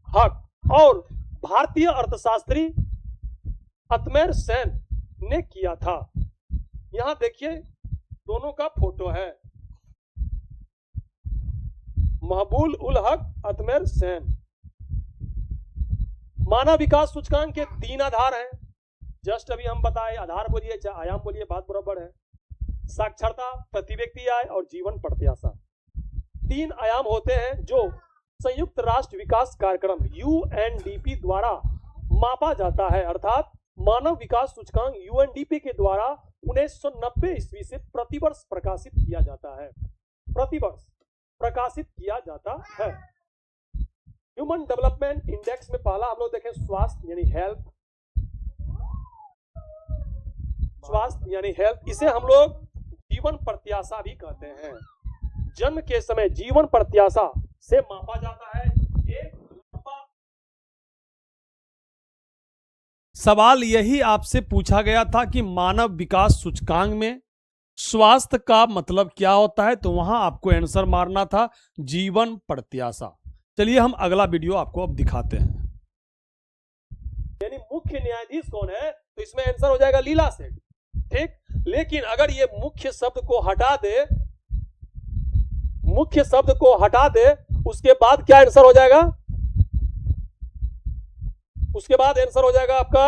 [SPEAKER 1] हक और भारतीय अर्थशास्त्री अतमेर सेन ने किया था। यहां देखिए दोनों का फोटो है, महबूब उल हक, अतमेर सेन। मानव विकास सूचकांक के 3 आधार हैं। जस्ट अभी हम बताए, आधार बोलिए चाहे आयाम बोलिए, बात बराबर है। साक्षरता, प्रति व्यक्ति आय और जीवन प्रत्याशा। 3 आयाम होते हैं जो संयुक्त राष्ट्र विकास कार्यक्रम यूएनडीपी द्वारा मापा जाता है, अर्थात मानव विकास सूचकांक यूएनडीपी के द्वारा 1990 ईस्वी से प्रतिवर्ष प्रकाशित किया जाता है। प्रतिवर्ष प्रकाशित किया जाता है। ह्यूमन डेवलपमेंट इंडेक्स में पहला हम लोग देखें स्वास्थ्य यानी हेल्थ, स्वास्थ्य यानी हेल्थ, इसे हम लोग जीवन प्रत्याशा भी कहते हैं। जन्म के समय जीवन प्रत्याशा से मापा जाता है एक लंबा।
[SPEAKER 2] सवाल यही आपसे पूछा गया था कि मानव विकास सूचकांक में स्वास्थ्य का मतलब क्या होता है, तो वहां आपको आंसर मारना था जीवन प्रत्याशा। चलिए हम अगला वीडियो आपको अब दिखाते हैं।
[SPEAKER 1] यानी मुख्य न्यायाधीश कौन है, तो इसमें आंसर हो जाएगा लीला सेठ, ठीक। लेकिन अगर ये मुख्य शब्द को हटा दे, मुख्य शब्द को हटा दे, उसके बाद क्या आंसर हो जाएगा, उसके बाद आंसर हो जाएगा आपका,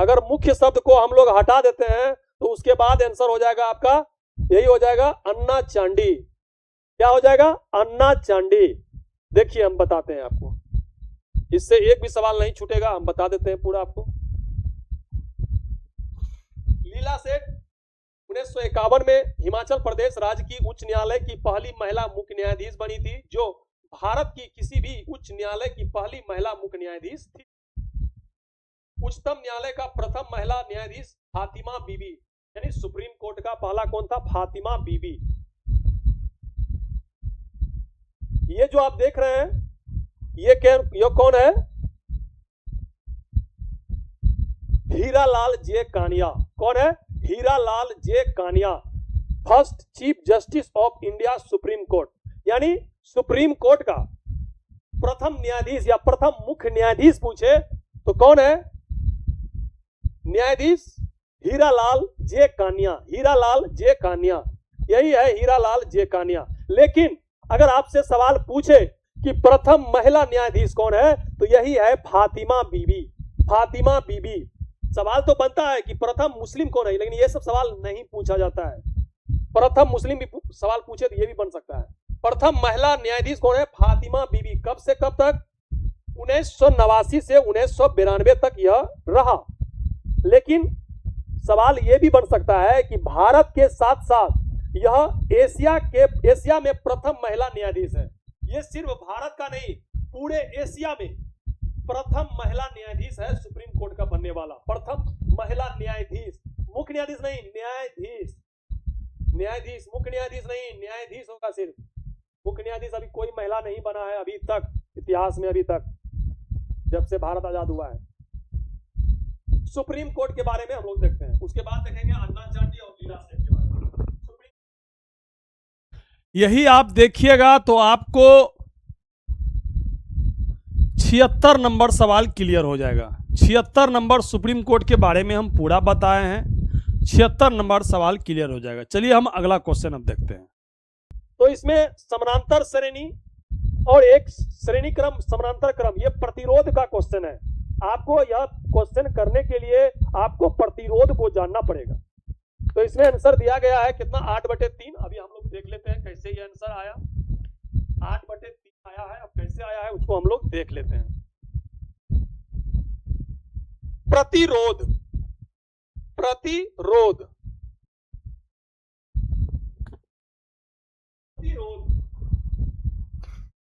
[SPEAKER 1] अगर मुख्य शब्द को हम लोग हटा देते हैं तो उसके बाद आंसर हो जाएगा आपका, यही हो जाएगा अन्ना चांडी। क्या हो जाएगा, अन्ना चांडी। देखिए हम बताते हैं आपको, इससे एक भी सवाल नहीं छूटेगा, हम बता देते हैं पूरा आपको। लीला सेठ 1951 में हिमाचल प्रदेश राज्य की उच्च न्यायालय की पहली महिला मुख्य न्यायाधीश बनी थी, जो भारत की किसी भी उच्च न्यायालय की पहली महिला मुख्य न्यायाधीश थी। उच्चतम न्यायालय का प्रथम महिला न्यायाधीश फातिमा बीबी, यानी सुप्रीम कोर्ट का पहला कौन था, फातिमा बीबी। ये जो आप देख रहे हैं ये कौन है, हीरालाल जे कानिया। कौन है, Hiralal J Kania, first chief justice of India supreme court, यानी सुप्रीम कोर्ट का प्रथम न्यायाधीश या प्रथम मुख्य न्यायाधीश पूछे तो कौन है, न्यायाधीश हीरालाल जे कानिया। हीरालाल जे कानिया, यही है हीरालाल जे कानिया। लेकिन अगर आपसे सवाल पूछे कि प्रथम महिला न्यायाधीश कौन है, तो यही है फातिमा बीबी। फातिमा बीबी। सवाल तो बनता है कि प्रथम मुस्लिम कौन है, लेकिन ये सब सवाल नहीं पूछा जाता है। प्रथम मुस्लिम भी सवाल पूछे तो ये भी बन सकता है। प्रथम महिला न्यायाधीश कौन है, फातिमा बीबी। कब से कब तक, 1989 से 1992 तक यह रहा। लेकिन सवाल यह भी बन सकता है कि भारत के साथ साथ यह एशिया में प्रथम महिला न्यायाधीश है। यह सिर्फ भारत का नहीं, पूरे एशिया में प्रथम महिला न्यायाधीश है सुप्रीम कोर्ट का बनने वाला। प्रथम महिला न्यायाधीश, मुख्य न्यायाधीश नहीं, न्यायाधीश। न्यायाधीश, मुख्य न्यायाधीश नहीं, न्यायाधीश होगा सिर्फ। मुख्य न्यायाधीश अभी कोई महिला नहीं बना है अभी तक, इतिहास में अभी तक, जब से भारत आजाद हुआ है। सुप्रीम कोर्ट के बारे में हम लोग देखते हैं, उसके बाद देखेंगे अन्ना चांडी और लीला सेठ के बारे में।
[SPEAKER 2] यही आप देखिएगा तो आपको 76 नंबर सवाल क्लियर हो जाएगा। 76 नंबर सुप्रीम कोर्ट के बारे में हम पूरा बताए हैं, 76 नंबर सवाल क्लियर हो जाएगा। चलिए हम अगला क्वेश्चन अब देखते हैं।
[SPEAKER 1] तो इसमें समानांतर श्रेणी और एक श्रेणी क्रम, समानांतर क्रम, ये प्रतिरोध का क्वेश्चन है। आपको यह क्वेश्चन करने के लिए आपको प्रतिरोध को जानना पड़ेगा। तो इसमें आंसर दिया गया है कितना, 8/3। अभी हम लोग देख लेते हैं कैसे ये आंसर आया। 8/3 आया है। अब कैसे आया है उसको हम लोग देख लेते हैं। प्रतिरोध, प्रतिरोध, प्रतिरोध,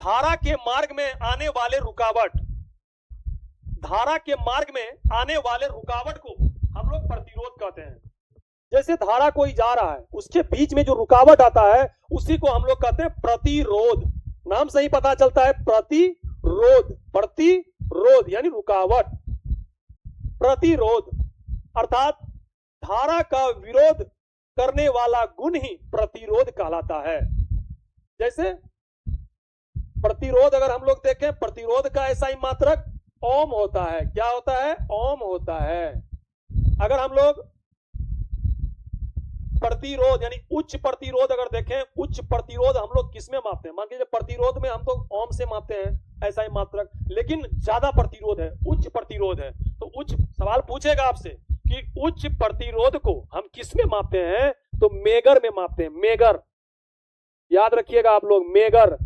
[SPEAKER 1] धारा के मार्ग में आने वाले रुकावट, धारा के मार्ग में आने वाले रुकावट को हम लोग प्रतिरोध कहते हैं। जैसे धारा कोई जा रहा है, उसके बीच में जो रुकावट आता है उसी को हम लोग कहते हैं प्रतिरोध। नाम से ही पता चलता है प्रतिरोध। प्रतिरोध यानी रुकावट। प्रतिरोध अर्थात धारा का विरोध करने वाला गुण ही प्रतिरोध कहलाता है। जैसे प्रतिरोध अगर हम लोग देखें, प्रतिरोध का ऐसा ही मात्रक ओम होता है। क्या होता है, ओम होता है। अगर हम लोग प्रतिरोध यानी उच्च प्रतिरोध अगर देखें, उच्च प्रतिरोध हम लोग किस में मापते हैं, मान लीजिए प्रतिरोध में हम तो ओम से मापते हैं, ऐसा ही मात्रक। लेकिन ज्यादा प्रतिरोध है, उच्च प्रतिरोध है, तो उच्च, सवाल पूछेगा आपसे कि उच्च प्रतिरोध को हम किस में मापते हैं, तो मेगर में मापते हैं। मेगर, याद रखिएगा आप लोग, मेगर।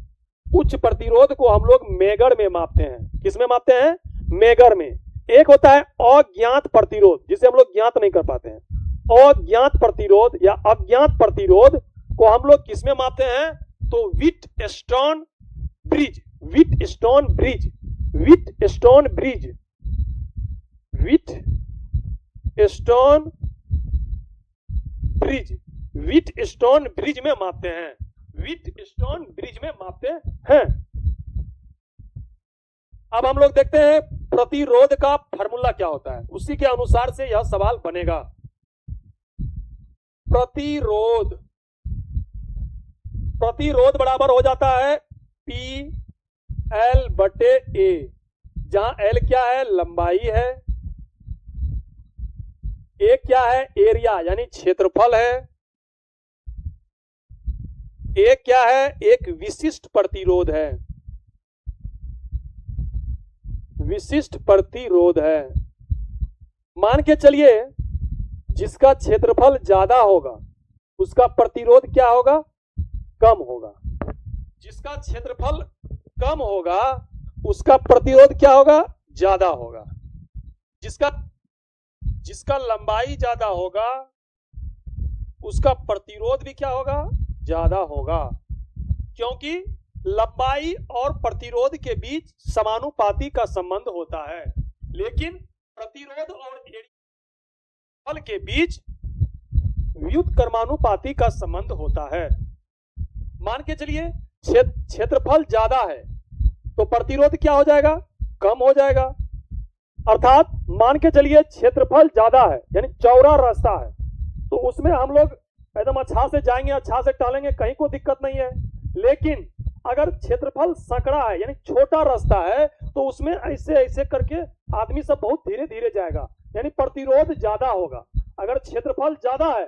[SPEAKER 1] उच्च प्रतिरोध को हम लोग मेगर में मापते हैं। किस में मापते हैं? मेगर में। एक होता है अज्ञात प्रतिरोध, जिसे हम लोग ज्ञात नहीं कर पाते हैं। अज्ञात प्रतिरोध या अज्ञात प्रतिरोध को हम लोग किस में मापते हैं, तो Wheatstone bridge. Wheatstone bridge, Wheatstone bridge, Wheatstone bridge, Wheatstone bridge में मापते हैं। व्हीटस्टोन ब्रिज में मापते हैं। अब हम लोग देखते हैं प्रतिरोध का फार्मूला क्या होता है, उसी के अनुसार से यह सवाल बनेगा। प्रतिरोध, प्रतिरोध बराबर हो जाता है P/L/A, जहां L क्या है, लंबाई है, A क्या है, एरिया यानी क्षेत्रफल है, A क्या है, एक विशिष्ट प्रतिरोध है, विशिष्ट प्रतिरोध है। मान के चलिए जिसका क्षेत्रफल ज्यादा होगा उसका प्रतिरोध क्या होगा, कम होगा। जिसका क्षेत्रफल कम होगा उसका प्रतिरोध क्या होगा, ज्यादा होगा। जिसका लंबाई ज्यादा होगा उसका प्रतिरोध भी क्या होगा, ज्यादा होगा, क्योंकि लंबाई और प्रतिरोध के बीच समानुपाती का संबंध होता है, लेकिन प्रतिरोध और एरिया के बीच व्युत्क्रमानुपाती का संबंध होता है। मान के चलिए क्षेत्रफल ज्यादा है तो प्रतिरोध क्या हो जाएगा, कम हो जाएगा। अर्थात मान के चलिए क्षेत्रफल ज्यादा है यानी चौड़ा रास्ता है, तो उसमें हम लोग एकदम अच्छा से जाएंगे, अच्छा से टहलेंगे, कहीं कोई दिक्कत नहीं है। लेकिन अगर क्षेत्रफल संकरा है यानी छोटा रास्ता है तो उसमें ऐसे ऐसे करके आदमी सब बहुत धीरे धीरे जाएगा, यानी प्रतिरोध ज्यादा होगा। अगर क्षेत्रफल ज्यादा है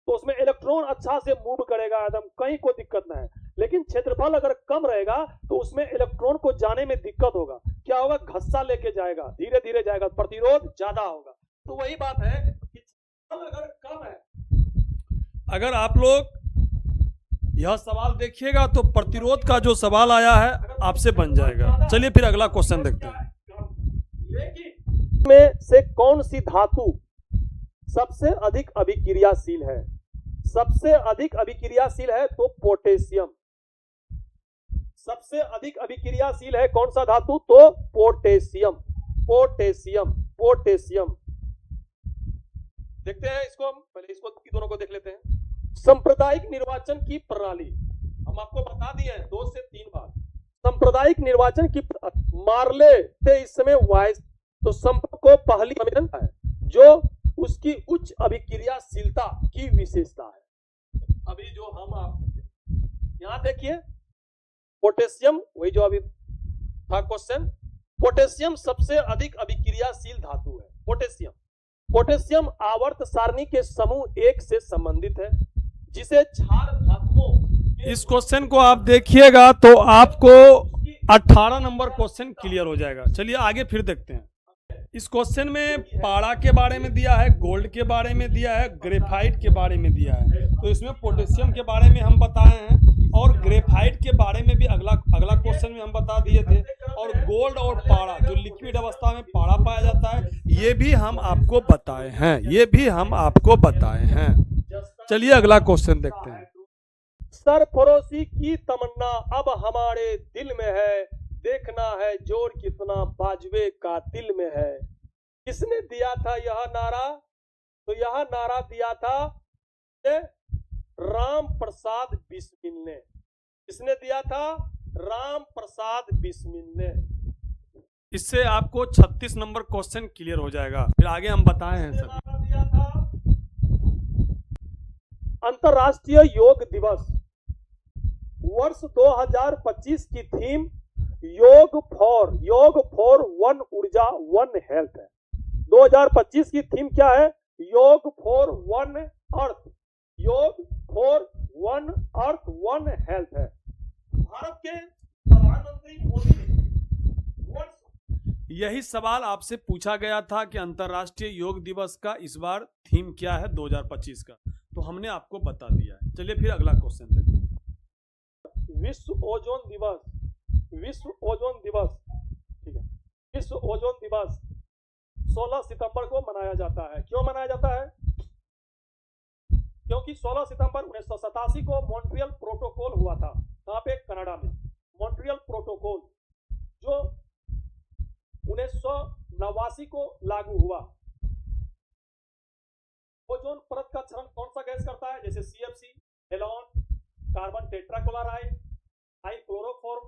[SPEAKER 1] तो उसमें इलेक्ट्रॉन अच्छा से मूव करेगा, एकदम कहीं कोई दिक्कत नहीं है। लेकिन क्षेत्रफल अगर कम रहेगा तो उसमें इलेक्ट्रॉन को जाने में दिक्कत होगा, क्या होगा, घस्सा लेके जाएगा, धीरे धीरे जाएगा, प्रतिरोध ज्यादा होगा। तो वही बात है कि क्षेत्रफल अगर कम है,
[SPEAKER 2] अगर आप लोग यह सवाल देखिएगा तो प्रतिरोध का जो सवाल आया है आपसे बन जाएगा। चलिए फिर अगला क्वेश्चन देखते हैं।
[SPEAKER 1] लेकिन में से कौन सी धातु सबसे अधिक अभिक्रियाशील है? सबसे अधिक अभिक्रियाशील है तो पोटेशियम। सबसे अधिक अभिक्रियाशील है कौन सा धातु, तो पोटेशियम। Potassium, potassium. देखते हैं इसको, हम पहले इसको दोनों को देख लेते हैं। सांप्रदायिक निर्वाचन की प्रणाली हम आपको बता दिए हैं 2 से 3 बार। सांप्रदायिक निर्वाचन की मार्ले थे इस समय वाइस, तो संपर्क को पहली सम्मेलन है जो उसकी उच्च अभिक्रियाशीलता की विशेषता है। अभी जो हम आप यहां देखिए पोटेशियम, वही जो अभी था क्वेश्चन, पोटेशियम सबसे अधिक अभिक्रियाशील धातु है। पोटेशियम, पोटेशियम आवर्त सारणी के समूह 1 से संबंधित है, जिसे क्षार धातुओं।
[SPEAKER 2] इस क्वेश्चन को आप देखिएगा तो आपको 18 नंबर क्वेश्चन क्लियर हो जाएगा। चलिए आगे फिर देखते हैं। इस क्वेश्चन में पारा के बारे में दिया है, गोल्ड के बारे में दिया है, ग्रेफाइट के बारे में दिया है। तो इसमें पोटेशियम के बारे में हम बताए हैं और ग्रेफाइट के बारे में भी अगला क्वेश्चन में हम बता दिए थे। और गोल्ड और पारा, जो लिक्विड अवस्था में पारा पाया जाता है, ये भी हम आपको बताए हैं, ये भी हम आपको बताए हैं। चलिए अगला क्वेश्चन देखते हैं।
[SPEAKER 1] सरफरोशी की तमन्ना अब हमारे दिल में है, देखना है जोर कितना बाजवे का दिल में है। किसने दिया था यह नारा, तो यह नारा दिया था राम प्रसाद बिस्मिल ने। किसने दिया था, राम प्रसाद बिस्मिल ने।
[SPEAKER 2] इससे आपको 36 नंबर क्वेश्चन क्लियर हो जाएगा। फिर आगे हम बताए हैं सर।
[SPEAKER 1] अंतर्राष्ट्रीय योग दिवस वर्ष 2025 की थीम योग फॉर वन ऊर्जा वन हेल्थ है। 2025 की थीम क्या है, योग फॉर वन अर्थ, योग for one earth one health है। भारत के प्रधानमंत्री मोदी ने
[SPEAKER 2] यही सवाल आपसे पूछा गया था कि अंतर्राष्ट्रीय योग दिवस का इस बार थीम क्या है 2025 का, तो हमने आपको बता दिया है। चलिए फिर अगला क्वेश्चन देखते हैं।
[SPEAKER 1] विश्व ओजोन दिवस, विश्व ओजोन दिवस, ठीक है, विश्व ओजोन दिवस 16 सितंबर को मनाया जाता है। क्यों मनाया जाता है? क्योंकि 16 सितंबर 1987 को मॉन्ट्रियल प्रोटोकॉल हुआ था। कहां पे? कनाडा में। मॉन्ट्रियल प्रोटोकॉल जो 1989 को लागू हुआ। ओजोन परत का क्षरण कौन सा गैस करता है? जैसे CFC, हेलोन, कार्बन टेट्राक्लोराइड, हाइक्लोरोफॉर्म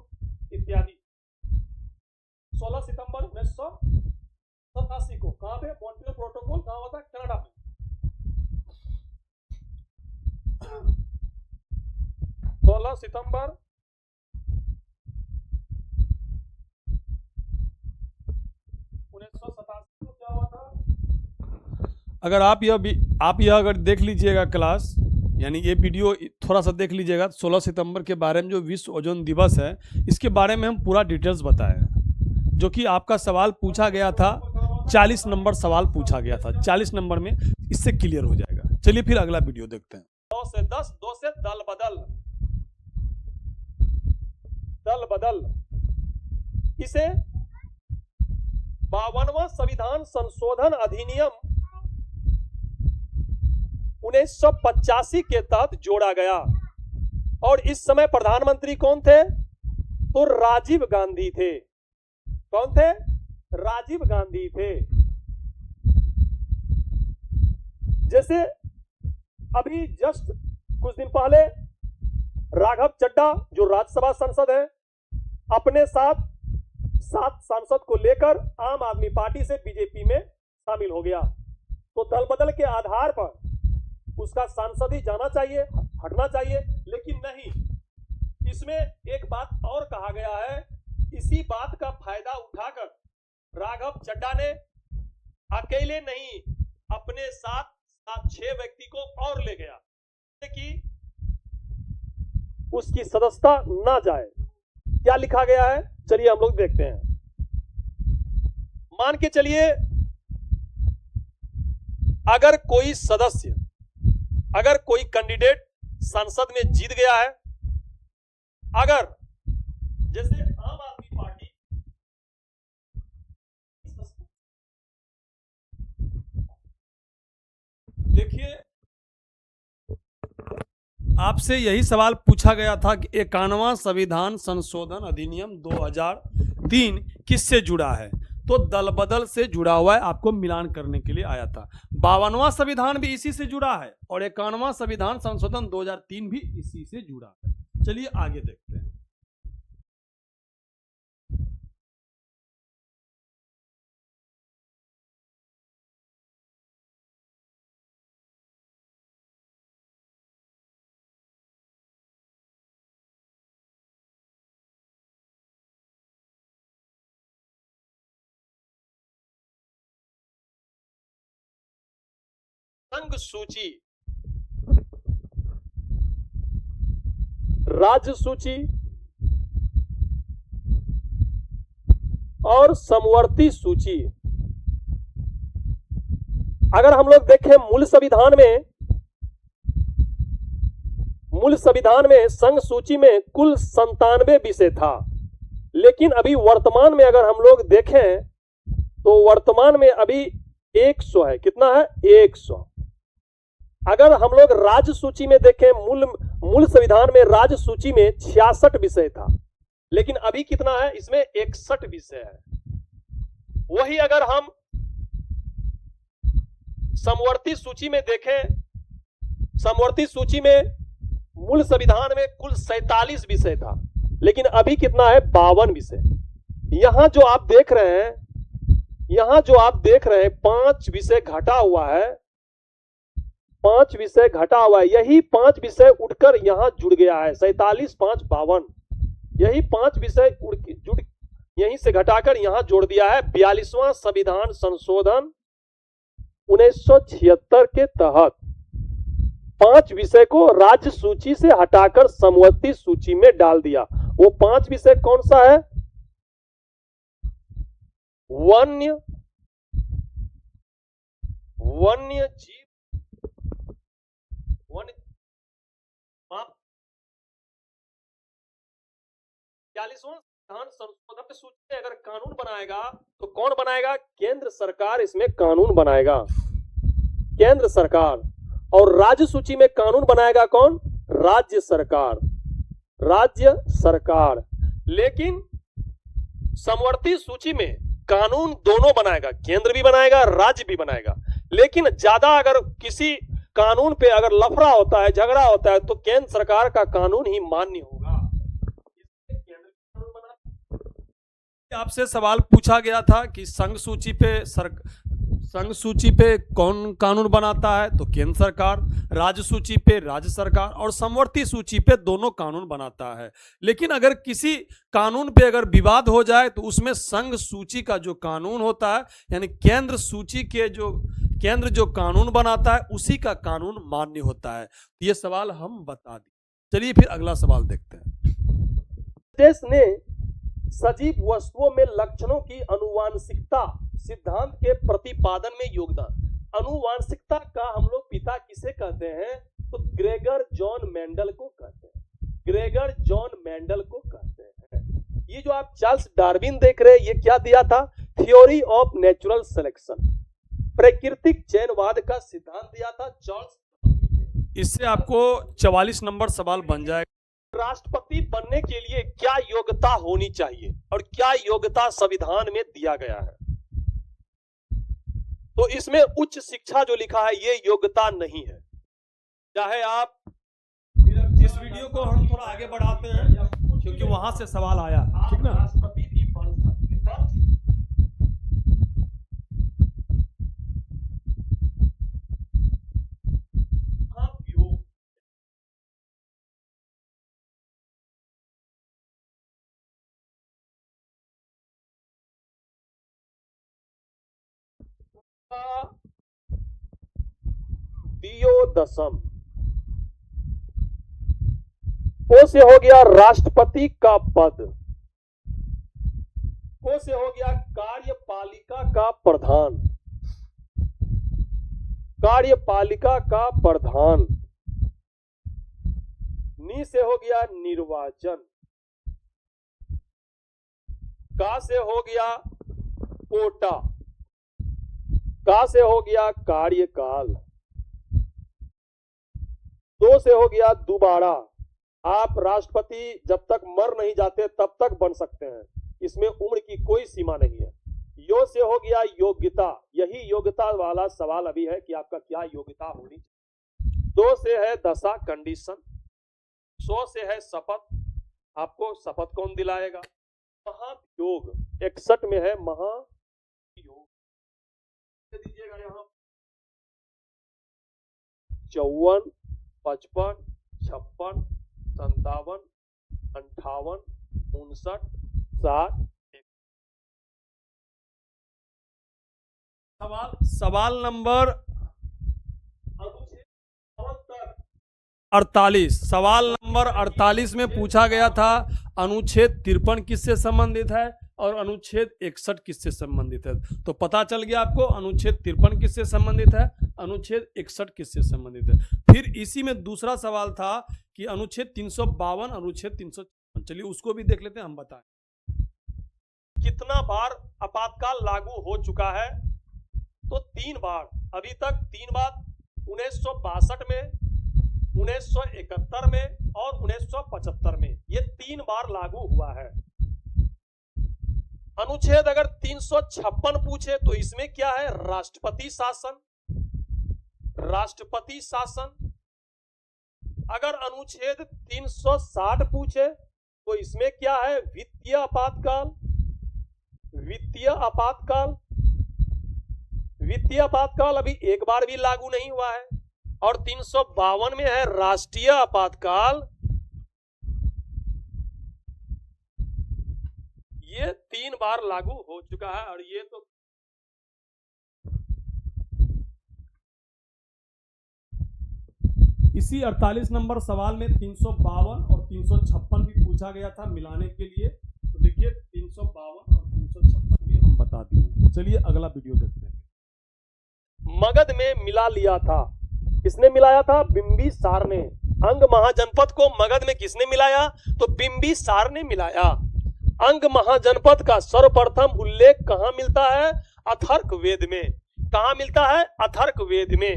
[SPEAKER 1] इत्यादि। 16 सितंबर 1987 को कहां पे? मॉन्ट्रियल प्रोटोकॉल कहां हुआ था? कनाडा में। 16 सितंबर 1987 को क्या हुआ था?
[SPEAKER 2] अगर आप यह अगर देख लीजिएगा क्लास, यानी ये वीडियो थोड़ा सा देख लीजिएगा, 16 सितंबर के बारे में जो विश्व ओजोन दिवस है इसके बारे में हम पूरा डिटेल्स बताए हैं, जो कि आपका सवाल पूछा गया था, 40 नंबर सवाल पूछा गया था। 40 नंबर में इससे क्लियर हो जाएगा। चलिए फिर अगला वीडियो देखते हैं।
[SPEAKER 1] 2 से 10, 2 से दल बदल, दल बदल। इसे 52वां संविधान संशोधन अधिनियम 1985 के तहत जोड़ा गया। और इस समय प्रधानमंत्री कौन थे? तो राजीव गांधी थे। कौन थे? राजीव गांधी थे। जैसे अभी जस्ट कुछ दिन पहले राघव चड्डा जो राज्यसभा सांसद है, अपने साथ 7 सांसद को लेकर आम आदमी पार्टी से बीजेपी में शामिल हो गया। तो दल बदल के आधार पर उसका सांसद ही जाना चाहिए, हटना चाहिए, लेकिन नहीं। इसमें एक बात और कहा गया है, इसी बात का फायदा उठाकर राघव चड्डा ने अकेले नहीं, अपने साथ 6 व्यक्ति को और ले गया कि उसकी सदस्यता ना जाए। क्या लिखा गया है? चलिए हम लोग देखते हैं। मान के चलिए, अगर कोई सदस्य, अगर कोई कैंडिडेट संसद में जीत गया है, अगर जैसे आम आदमी पार्टी,
[SPEAKER 2] देखिए आपसे यही सवाल पूछा गया था कि 51वां संविधान संशोधन अधिनियम 2003 किससे जुड़ा है, तो दल बदल से जुड़ा हुआ है। आपको मिलान करने के लिए आया था। 52वां संविधान भी इसी से जुड़ा है और 51वां संविधान संशोधन 2003 भी इसी से जुड़ा है। चलिए आगे देखते हैं।
[SPEAKER 1] संघ सूची, राज्य सूची और समवर्ती सूची। अगर हम लोग देखें मूल संविधान में संघ सूची में कुल 97 विषय था, लेकिन अभी वर्तमान में अगर हम लोग देखें तो वर्तमान में अभी 100 है। कितना है? 100। अगर हम लोग राज्य सूची में देखें, मूल संविधान में राज्य सूची में 66 विषय था, लेकिन अभी कितना है? इसमें 61 विषय है। वही अगर हम समवर्ती सूची में देखें, समवर्ती सूची में मूल संविधान में कुल 47 विषय था, लेकिन अभी कितना है? 52 विषय। यहां जो आप देख रहे हैं, 5 विषय घटा हुआ है, 5 विषय घटा हुआ है। यही 5 विषय उठकर यहां जुड़ गया है। 47, 5, 52। यही 5 विषय जुड़ यहीं से घटाकर यहां जोड़ दिया है। 42वां संविधान संशोधन 1976 के तहत 5 विषय को राज्य सूची से हटाकर समवर्ती सूची में डाल दिया। वो 5 विषय कौन सा है? वन्य जीव वन्य 40वां संविधान संशोधन सूची में अगर कानून बनाएगा तो कौन बनाएगा? केंद्र सरकार इसमें कानून बनाएगा, केंद्र सरकार। और राज्य सूची में कानून बनाएगा कौन? राज्य सरकार, राज्य सरकार। लेकिन समवर्ती सूची में कानून दोनों बनाएगा, केंद्र भी बनाएगा, राज्य भी बनाएगा। लेकिन ज्यादा अगर किसी कानून पे अगर लफड़ा होता है, झगड़ा होता है, तो केंद्र सरकार का कानून ही मान्य होगा।
[SPEAKER 2] आपसे सवाल पूछा गया था कि संघ सूची पे कौन कानून बनाता है, तो केंद्र सरकार, राज्य सूची पे राज्य सरकार, और समवर्ती सूची पे दोनों कानून बनाता है। लेकिन अगर किसी कानून पे अगर विवाद हो जाए तो उसमें संघ सूची का जो कानून होता है, यानी केंद्र सूची के केंद्र जो कानून बनाता है उसी का कानून मान्य होता है। ये सवाल हम बता दें। चलिए फिर अगला सवाल देखते हैं।
[SPEAKER 1] देश ने सजीव वस्तुओं में लक्षणों की अनुवांशिकता सिद्धांत के प्रतिपादन में योगदान। अनुवांशिकता का हम लोग पिता किसे कहते हैं? तो ग्रेगर जॉन मेंडल को कहते हैं, ग्रेगर जॉन मेंडल को कहते हैं। ये जो आप चार्ल्स डार्विन देख रहे हैं, ये क्या दिया था? थ्योरी ऑफ नेचुरल सिलेक्शन, प्राकृतिक चयनवाद का सिद्धांत दिया था चार्ल्स डार्विन ने।
[SPEAKER 2] इससे आपको 44 नंबर सवाल बन जाएगा।
[SPEAKER 1] राष्ट्रपति बनने के लिए क्या योग्यता होनी चाहिए और क्या योग्यता संविधान में दिया गया है? तो इसमें उच्च शिक्षा जो लिखा है ये योग्यता नहीं है।
[SPEAKER 2] चाहे आप इस वीडियो को हम थोड़ा आगे बढ़ाते हैं क्योंकि वहां से सवाल आया, ठीक ना?
[SPEAKER 1] राष्ट्रपति भी बन सकते हैं। दियोदशम को से हो गया राष्ट्रपति का पद, को से हो गया कार्यपालिका का प्रधान, कार्यपालिका का प्रधान। नी से हो गया निर्वाचन, का से हो गया कोटा, का से हो गया कार्यकाल, दो से हो गया दोबारा। आप राष्ट्रपति जब तक मर नहीं जाते तब तक बन सकते हैं, इसमें उम्र की कोई सीमा नहीं है। यो से हो गया योग्यता, यही योग्यता वाला सवाल अभी है कि आपका क्या योग्यता होनी चाहिए। दो से है दशा कंडीशन, सौ से है शपथ, आपको शपथ कौन दिलाएगा। महाभियोग 61 में है महाभियोग, दीजिएगा यहाँ 54, 55, 56, 57, 58, 59, 60।
[SPEAKER 2] सवाल नंबर 48। सवाल नंबर 48 में पूछा गया था अनुच्छेद 53 किससे संबंधित है और अनुच्छेद 61 किससे संबंधित है। तो पता चल गया आपको अनुच्छेद 53 किससे संबंधित है, अनुच्छेद 61 किससे संबंधित है। फिर इसी में दूसरा सवाल था कि अनुच्छेद 352, अनुच्छेद 356। चलिए उसको भी देख लेते हैं, हम बताएं।
[SPEAKER 1] कितना बार आपातकाल लागू हो चुका है? तो 3 बार, अभी तक 3 बार, 1962 में, 1971 में और 1975 में, ये 3 बार लागू हुआ है। अनुच्छेद अगर 356 पूछे तो इसमें क्या है? राष्ट्रपति शासन, राष्ट्रपति शासन। अगर अनुच्छेद 360 पूछे तो इसमें क्या है? वित्तीय आपातकाल, वित्तीय आपातकाल। वित्तीय आपातकाल अभी एक बार भी लागू नहीं हुआ है। और 352 में है राष्ट्रीय आपातकाल। ये 3 बार लागू हो चुका है। और ये तो
[SPEAKER 2] इसी 48 नंबर सवाल में 352 और 356 भी पूछा गया था मिलाने के लिए। तो देखिए 352 और 356 भी हम हम बता दिए। चलिए अगला वीडियो देखते हैं।
[SPEAKER 1] मगध में मिला लिया था। किसने मिलाया था? बिंबिसार ने। अंग महाजनपद को मगध में किसने मिलाया? तो बिंबिसार ने मिलाया। अंग महाजनपद का सर्वप्रथम उल्लेख कहां मिलता है? अथर्क वेद में। कहां मिलता है? अथर्क वेद में।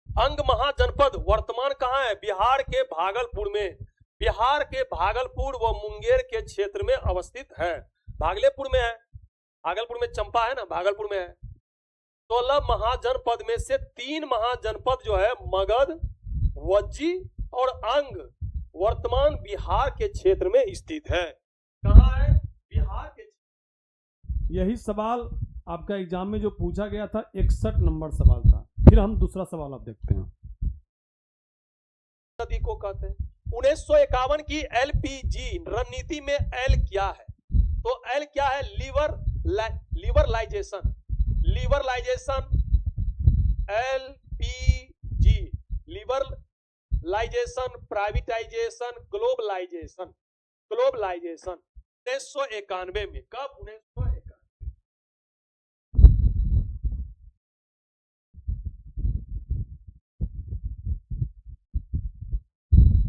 [SPEAKER 1] अंग महाजनपद वर्तमान कहां है? बिहार के भागलपुर में। बिहार के भागलपुर व मुंगेर के क्षेत्र में अवस्थित है। भागलपुर में है, भागलपुर में चंपा है ना, भागलपुर में है। 16 महाजनपद में से 3 महाजनपद जो है मगध, वज्जी और अंग, वर्तमान बिहार के क्षेत्र में स्थित है। कहां है? बिहार के।
[SPEAKER 2] यही सवाल आपका एग्जाम में जो पूछा गया था 61 नंबर सवाल था। फिर हम दूसरा सवाल आप देखते हैं।
[SPEAKER 1] नदी को कहते हैं। 1951 की एलपीजी रणनीति में एल क्या है? तो एल क्या है? लीवरलाइजेशन। लीवरलाइजेशन, एलपीजी, लीवरलाइजेशन, प्राइवेटाइजेशन, ग्लोबलाइजेशन। ग्लोबलाइजेशन 1991 में। कब? 1991।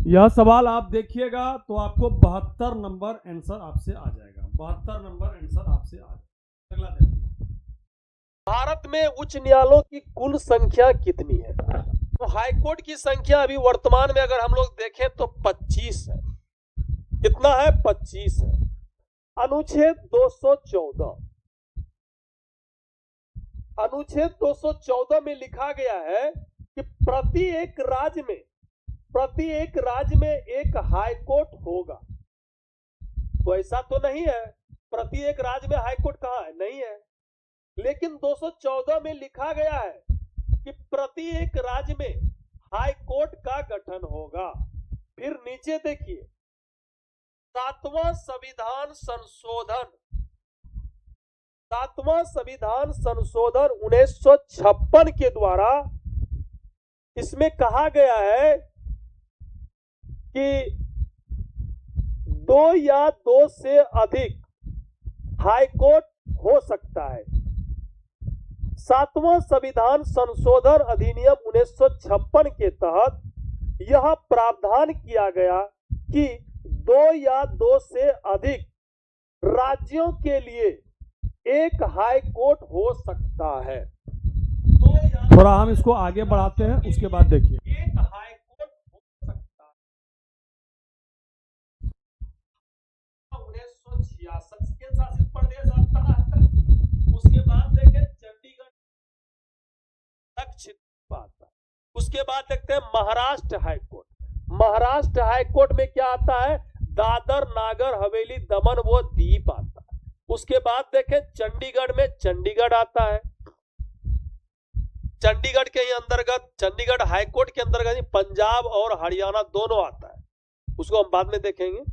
[SPEAKER 2] यह सवाल आप देखिएगा तो आपको 72 नंबर आंसर आपसे आ जाएगा। 72 नंबर आंसर आपसे आ जाएगा। अगला देखते हैं।
[SPEAKER 1] भारत में उच्च न्यायालयों की कुल संख्या कितनी है? तो हाईकोर्ट की संख्या अभी वर्तमान में अगर हम लोग देखें तो 25 है। कितना है? 25 है। अनुच्छेद 214, अनुच्छेद 214 में लिखा गया है कि प्रति एक राज्य में एक हाईकोर्ट होगा। तो ऐसा तो नहीं है, प्रति एक राज्य में हाईकोर्ट कहां है? नहीं है। लेकिन 214 में लिखा गया है कि प्रति एक राज्य में हाईकोर्ट का गठन होगा। फिर नीचे देखिए, 7वां संविधान संशोधन, 7वां संविधान संशोधन 1956 के द्वारा इसमें कहा गया है कि 2 या 2 से अधिक हाईकोर्ट हो सकता है। 7वां संविधान संशोधन अधिनियम 1956 के तहत यह प्रावधान किया गया कि 2 या 2 से अधिक राज्यों के लिए एक हाईकोर्ट हो सकता है।
[SPEAKER 2] थोड़ा हम इसको आगे बढ़ाते हैं, उसके बाद देखिए।
[SPEAKER 1] एक हाईकोर्ट हो सकता है। 1966 के शासित प्रदेश आता है। उसके बाद देखें चंडीगढ़ लक्षद्वीप आता है। उसके बाद देखते हैं महाराष्ट्र हाईकोर्ट। महाराष्ट्र हाईकोर्ट में क्या आता है? दादर, नागर हवेली, दमन व दीप आता है। उसके बाद देखें चंडीगढ़ में चंडीगढ़ आता है। चंडीगढ़ के ही अंतर्गत, चंडीगढ़ हाईकोर्ट के अंतर्गत पंजाब और हरियाणा दोनों आता है। उसको हम बाद में देखेंगे।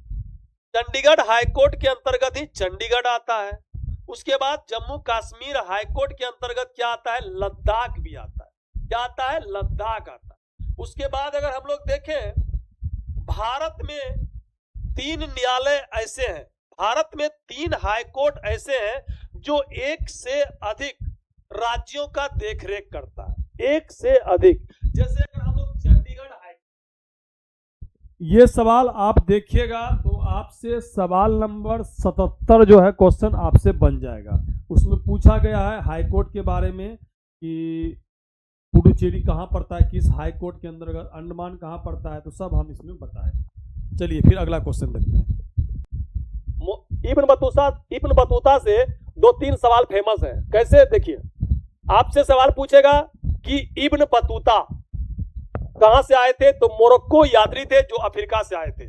[SPEAKER 1] चंडीगढ़ हाईकोर्ट के अंतर्गत ही चंडीगढ़ आता है। उसके बाद जम्मू कश्मीर हाईकोर्ट के अंतर्गत क्या आता है? लद्दाख भी आता है। क्या आता है? लद्दाख आता है। उसके बाद अगर हम लोग देखें, भारत में 3 न्यायालय ऐसे हैं, भारत में 3 हाईकोर्ट ऐसे हैं जो एक से अधिक राज्यों का देखरेख करता है। एक से अधिक। जैसे अगर हम लोग चंडीगढ़
[SPEAKER 2] ये सवाल आप देखिएगा तो आपसे सवाल नंबर 77 जो है क्वेश्चन आपसे बन जाएगा। उसमें पूछा गया है हाईकोर्ट के बारे में कि पुडुचेरी कहां पड़ता है, किस हाईकोर्ट के अंतर्गत, अंडमान कहां पड़ता है, तो सब हम इसमें बताएं। चलिए फिर अगला क्वेश्चन देखते हैं।
[SPEAKER 1] इब्न बतूता से 2-3 सवाल फेमस है। कैसे? देखिए, आपसे सवाल पूछेगा कि इब्न बतूता कहां से आए थे? तो मोरक्को यात्री थे जो अफ्रीका से आए थे।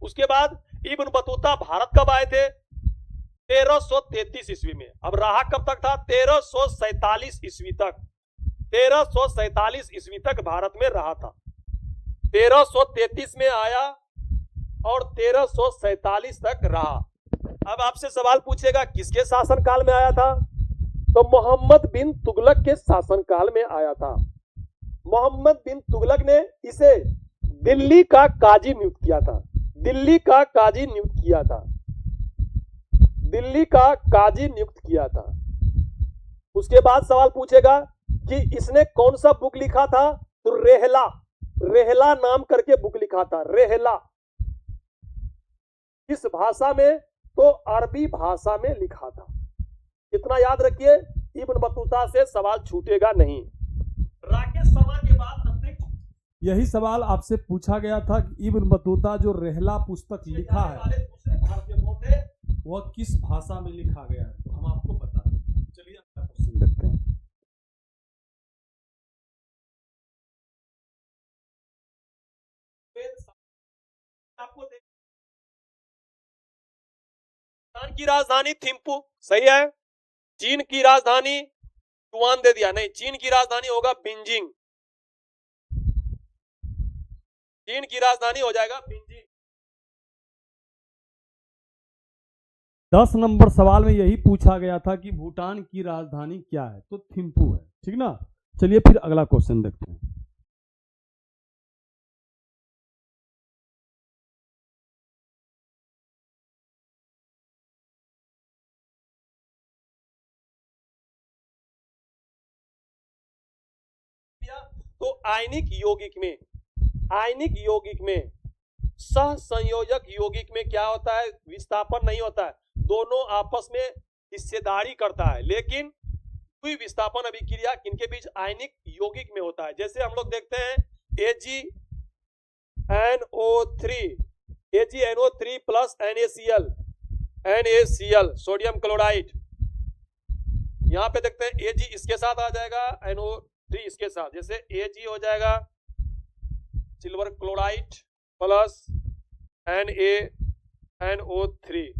[SPEAKER 1] उसके बाद इब्न बतूता भारत कब आए थे? 1333 ईस्वी में। अब रहा कब तक था? 1347 ईस्वी तक। 1347 ईस्वी तक भारत में रहा था। 1333 में आया और 1347 तक रहा। अब आपसे सवाल पूछेगा किसके शासनकाल में आया था? तो मोहम्मद बिन तुगलक के शासनकाल में आया था। मोहम्मद बिन तुगलक ने इसे दिल्ली का काजी नियुक्त किया था। दिल्ली का काजी नियुक्त किया था। दिल्ली का काजी नियुक्त किया था। उसके बाद सवाल पूछेगा कि इसने कौन सा बुक लिखा था, तो रेहला, रेहला नाम करके बुक लिखा था, रेहला। किस भाषा में, तो अरबी भाषा में लिखा था। इतना याद रखिए, इब्न बतूता से सवाल छूटेगा नहीं। राकेश शर्मा के बाद अंतरिक्ष,
[SPEAKER 2] यही सवाल आपसे पूछा गया था कि इब्न बतूता जो रेहला पुस्तक लिखा है
[SPEAKER 1] दूसरे भारतीय कौन थे?
[SPEAKER 2] वह किस भाषा में लिखा गया है, तो हम आपको बता दें। चलिए अगला क्वेश्चन देखते हैं।
[SPEAKER 1] आपको पाकिस्तान की राजधानी थिम्पू, सही है। चीन की राजधानी, युआन दे दिया, नहीं, चीन की राजधानी होगा बीजिंग। चीन की राजधानी हो जाएगा बीजिंग।
[SPEAKER 2] 10 नंबर सवाल में यही पूछा गया था कि भूटान की राजधानी क्या है, तो थिम्पू है, ठीक ना। चलिए फिर अगला क्वेश्चन देखते हैं।
[SPEAKER 1] तो आयनिक यौगिक में, आयनिक यौगिक में सह संयोजक यौगिक में क्या होता है, विस्थापन नहीं होता है, दोनों आपस में हिस्सेदारी करता है। लेकिन कोई विस्थापन अभिक्रिया किनके बीच, आयनिक यौगिक में होता है। जैसे हम लोग देखते हैं AgNO3, AgNO3 plus NaCl, NaCl sodium chloride. यहां पे देखते हैं Ag इसके साथ आ जाएगा, NO3 इसके साथ, जैसे Ag हो जाएगा silver chloride plus NaNO3,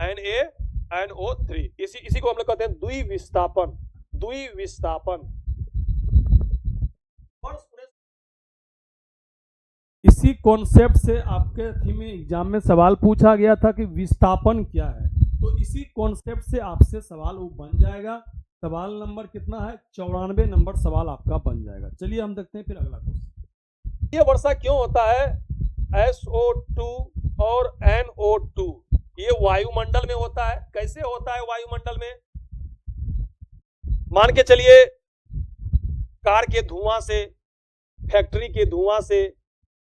[SPEAKER 1] NaNO3, इसी को हम लोग कहते हैं द्विविस्थापन, द्विविस्थापन।
[SPEAKER 2] इसी कॉन्सेप्ट से आपके थीम में एग्जाम में सवाल पूछा गया था कि विस्थापन क्या है, तो इसी कॉन्सेप्ट से आपसे सवाल वो बन जाएगा। सवाल नंबर कितना है, 94 नंबर सवाल आपका बन जाएगा। चलिए हम देखते हैं फिर अगला क्वेश्चन।
[SPEAKER 1] ये वर्षा क्यों होता है, SO2 और NO2, ये वायुमंडल में होता है। कैसे होता है वायुमंडल में, मान के चलिए कार के धुआं से, फैक्ट्री के धुआं से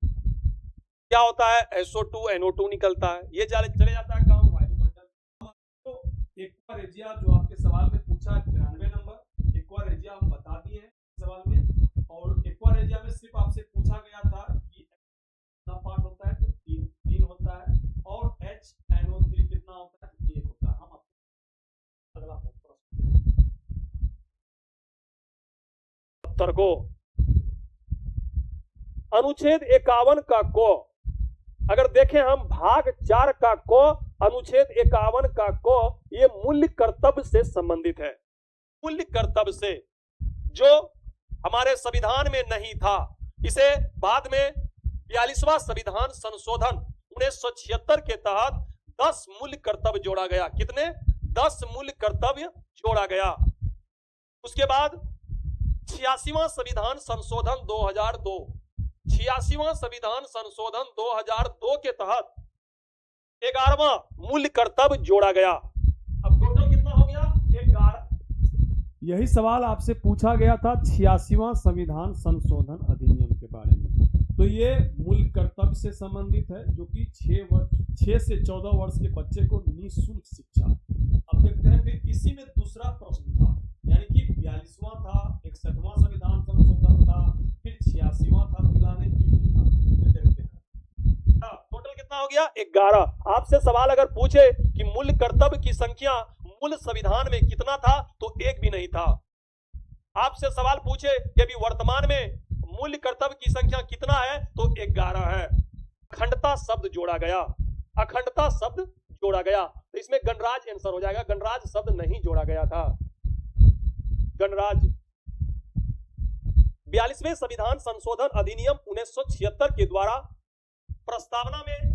[SPEAKER 1] क्या होता है, SO2 NO2 निकलता है, ये चले जाता है कहाँ, वायुमंडल। तो एक्वारेजिया जो आपके सवाल में पूछा 93 नंबर, एक्वारेजिया हम बता दिए हैं सवाल में। और एक्वारेजिया में सिर्फ आपसे पूछा गया था कि कितना पार्ट होता है, तो 3 होता है, और HNO3 कितना होता है, 1 होता है। हम अगला प्रश्न को अनुच्छेद 51 का को अगर देखें हम, भाग 4 का को, अनुच्छेद 51 का को, ये मूल्य कर्तव्य से संबंधित है। मूल्य कर्तव्य से, जो हमारे संविधान में नहीं था, इसे बाद में 42वां संविधान संशोधन 1976 के तहत 10 मूल्य कर्तव्य जोड़ा गया। कितने, 10 मूल्य कर्तव्य जोड़ा गया। उसके बाद 86वां संविधान संशोधन 2002, 86वां संविधान संशोधन 2002 के तहत 11वां मूल्य कर्तव्य जोड़ा गया। अब टोटल कितना हो गया, 11।
[SPEAKER 2] यही सवाल आपसे पूछा गया था 86वां संविधान संशोधन अधिनियम के बारे में। तो ये मूल्य कर्तव्य से संबंधित है, जो कि 6 से 14 वर्ष के बच्चे को निःशुल्क शिक्षा। अब देखते हैं फिर इसी में दूसरा प्रश्न था, यानी कि 42वां था, 61वां संविधान संशोधन था, फिर 86वां था, पिलाने की था। देखते हैं टोटल कितना हो गया, 11। आपसे सवाल अगर पूछे कि मूल्य कर्तव्य की संख्या मूल संविधान में कितना था, तो 1 भी नहीं था। आपसे सवाल पूछे कि अभी वर्तमान में मूल्य कर्तव्य की संख्या कितना है, तो 11 है। अखंडता शब्द जोड़ा गया, अखंडता शब्द जोड़ा गया, तो इसमें गणराज्य आंसर हो जाएगा। गणराज्य शब्द नहीं जोड़ा गया था, गणराज्य। 42वें संविधान संशोधन अधिनियम 1976 के द्वारा प्रस्तावना में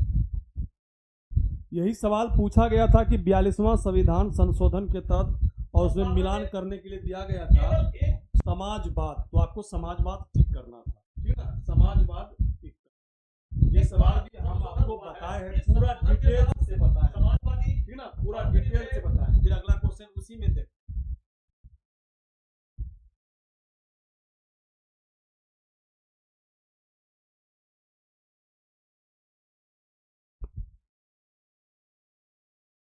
[SPEAKER 2] यही सवाल पूछा गया था कि 42वां संविधान संशोधन के तहत और उसमें मिलान करने के लिए दिया गया था समाजवाद। तो आपको समाजवाद ठीक करना था, ठीक है, समाजवाद ठीक करना। ये सवाल भी हम आपको बताए हैं, पूरा डिटेल से बताए, समाजवादी, ठीक ना। पूरा डिटेल से बताएं, फिर अगला क्वेश्चन उसी में देखें।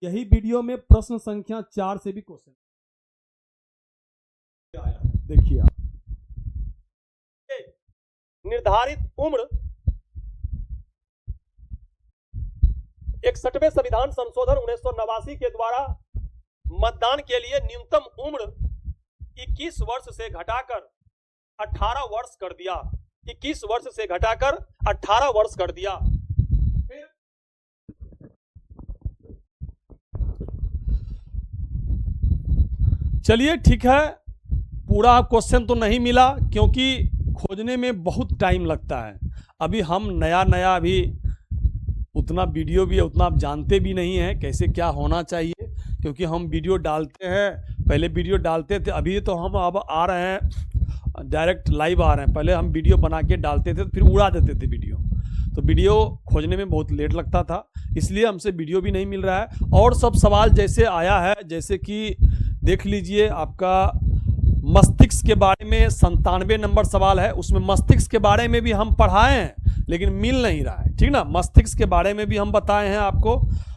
[SPEAKER 2] यही वीडियो में प्रश्न संख्या 4 से भी क्वेश्चन आया है, देखिए आप।
[SPEAKER 1] निर्धारित उम्र 61वें संविधान संशोधन 1989 के द्वारा मतदान के लिए न्यूनतम उम्र 21 वर्ष से घटाकर 18 वर्ष कर दिया। 21 वर्ष से घटाकर 18 वर्ष कर दिया। फिर
[SPEAKER 2] चलिए ठीक है, पूरा क्वेश्चन तो नहीं मिला क्योंकि खोजने में बहुत टाइम लगता है। अभी हम नया अभी उतना वीडियो भी उतना आप जानते भी नहीं हैं कैसे क्या होना चाहिए, क्योंकि हम वीडियो डालते हैं, पहले वीडियो डालते थे, अभी तो हम अब आ रहे हैं डायरेक्ट लाइव आ रहे हैं। पहले हम वीडियो बना के डालते थे फिर उड़ा देते थे वीडियो, तो वीडियो खोजने में बहुत लेट लगता था, इसलिए हमसे वीडियो भी नहीं मिल रहा है। और सब सवाल जैसे आया है, जैसे कि देख लीजिए आपका मस्तिष्क के बारे में 97 नंबर सवाल है, उसमें मस्तिष्क के बारे में भी हम पढ़ाए हैं लेकिन मिल नहीं रहा है, ठीक ना। मस्तिष्क के बारे में भी हम बताए हैं आपको।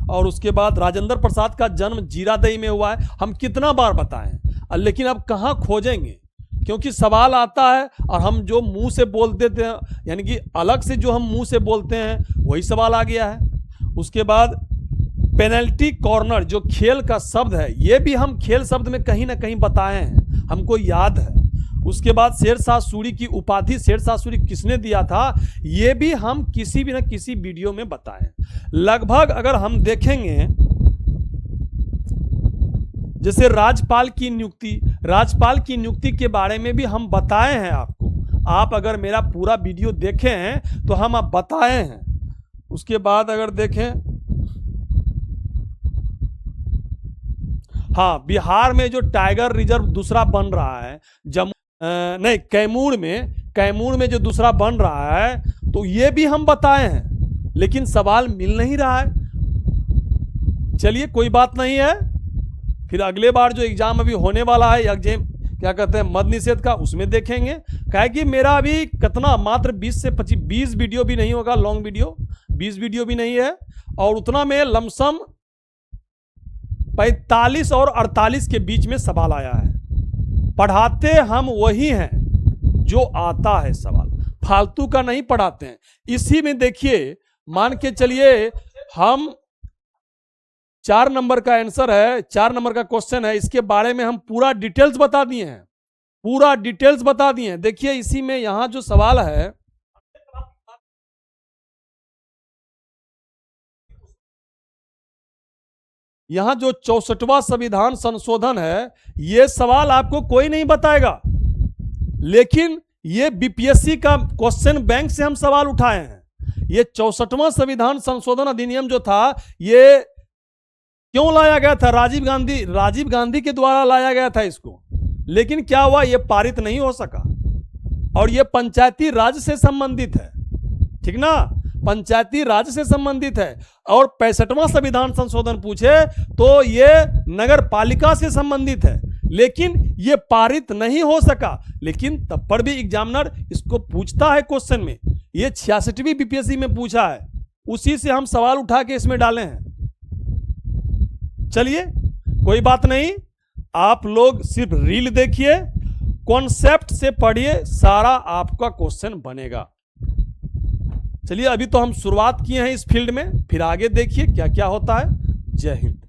[SPEAKER 2] और उसके बाद राजेंद्र प्रसाद का जन्म जीरादेई में हुआ है, हम कितना बार बताएं, लेकिन अब कहाँ खोजेंगे, क्योंकि सवाल आता है और हम जो मुंह से बोल देते हैं, यानी कि अलग से जो हम मुंह से बोलते हैं वही सवाल आ गया है। उसके बाद पेनल्टी कॉर्नर जो खेल का शब्द है, ये भी हम खेल शब्द में कहीं ना कहीं बताए हैं, हमको याद है। उसके बाद शेरशाह सूरी की उपाधि शेरशाह सूरी किसने दिया था, ये भी हम किसी भी न किसी वीडियो में बताएं। लगभग अगर हम देखेंगे, जैसे राजपाल की नियुक्ति के बारे में भी हम बताए हैं आपको। आप अगर मेरा पूरा वीडियो देखे हैं तो हम आप बताए हैं। उसके बाद अगर देखें, हाँ, बिहार में जो टाइगर रिजर्व दूसरा बन रहा है, कैमूर में जो दूसरा बन रहा है, तो ये भी हम बताए हैं, लेकिन सवाल मिल नहीं रहा है। चलिए कोई बात नहीं है, फिर अगले बार जो एग्जाम अभी होने वाला है, एग्जाम क्या कहते हैं मद निषेध का, उसमें देखेंगे। क्या कि मेरा अभी कितना मात्र 20 से 20 वीडियो भी नहीं होगा, लॉन्ग वीडियो 20 वीडियो भी नहीं है, और उतना में लमसम 45 और 48 के बीच में सवाल आया है। पढ़ाते हम वही हैं जो आता है सवाल, फालतू का नहीं पढ़ाते हैं। इसी में देखिए, मान के चलिए हम 4 नंबर का आंसर है, 4 नंबर का क्वेश्चन है, इसके बारे में हम पूरा डिटेल्स बता दिए हैं, पूरा डिटेल्स बता दिए हैं। देखिए इसी में यहां जो सवाल है, यहां जो 64वां संविधान संशोधन है, यह सवाल आपको कोई नहीं बताएगा, लेकिन ये बीपीएससी का क्वेश्चन बैंक से हम सवाल उठाए हैं। ये 64वां संविधान संशोधन अधिनियम जो था, ये क्यों लाया गया था? राजीव गांधी के द्वारा लाया गया था इसको, लेकिन क्या हुआ, ये पारित नहीं हो सका। और ये पंचायती राज से संबंधित है, ठीक ना, पंचायती राज से संबंधित है। और 65वां संविधान संशोधन पूछे तो ये नगर पालिका से संबंधित है, लेकिन ये पारित नहीं हो सका। लेकिन तब पर भी एग्जामिनर इसको पूछता है क्वेश्चन में, ये 66वीं बीपीएससी में पूछा है, उसी से हम सवाल उठा के इसमें डाले हैं। चलिए कोई बात नहीं, आप लोग सिर्फ रील देखिए, कॉन्सेप्ट से पढ़िए, सारा आपका क्वेश्चन बनेगा। चलिए अभी तो हम शुरुआत किए हैं इस फील्ड में, फिर आगे देखिए क्या क्या होता है। जय हिंद।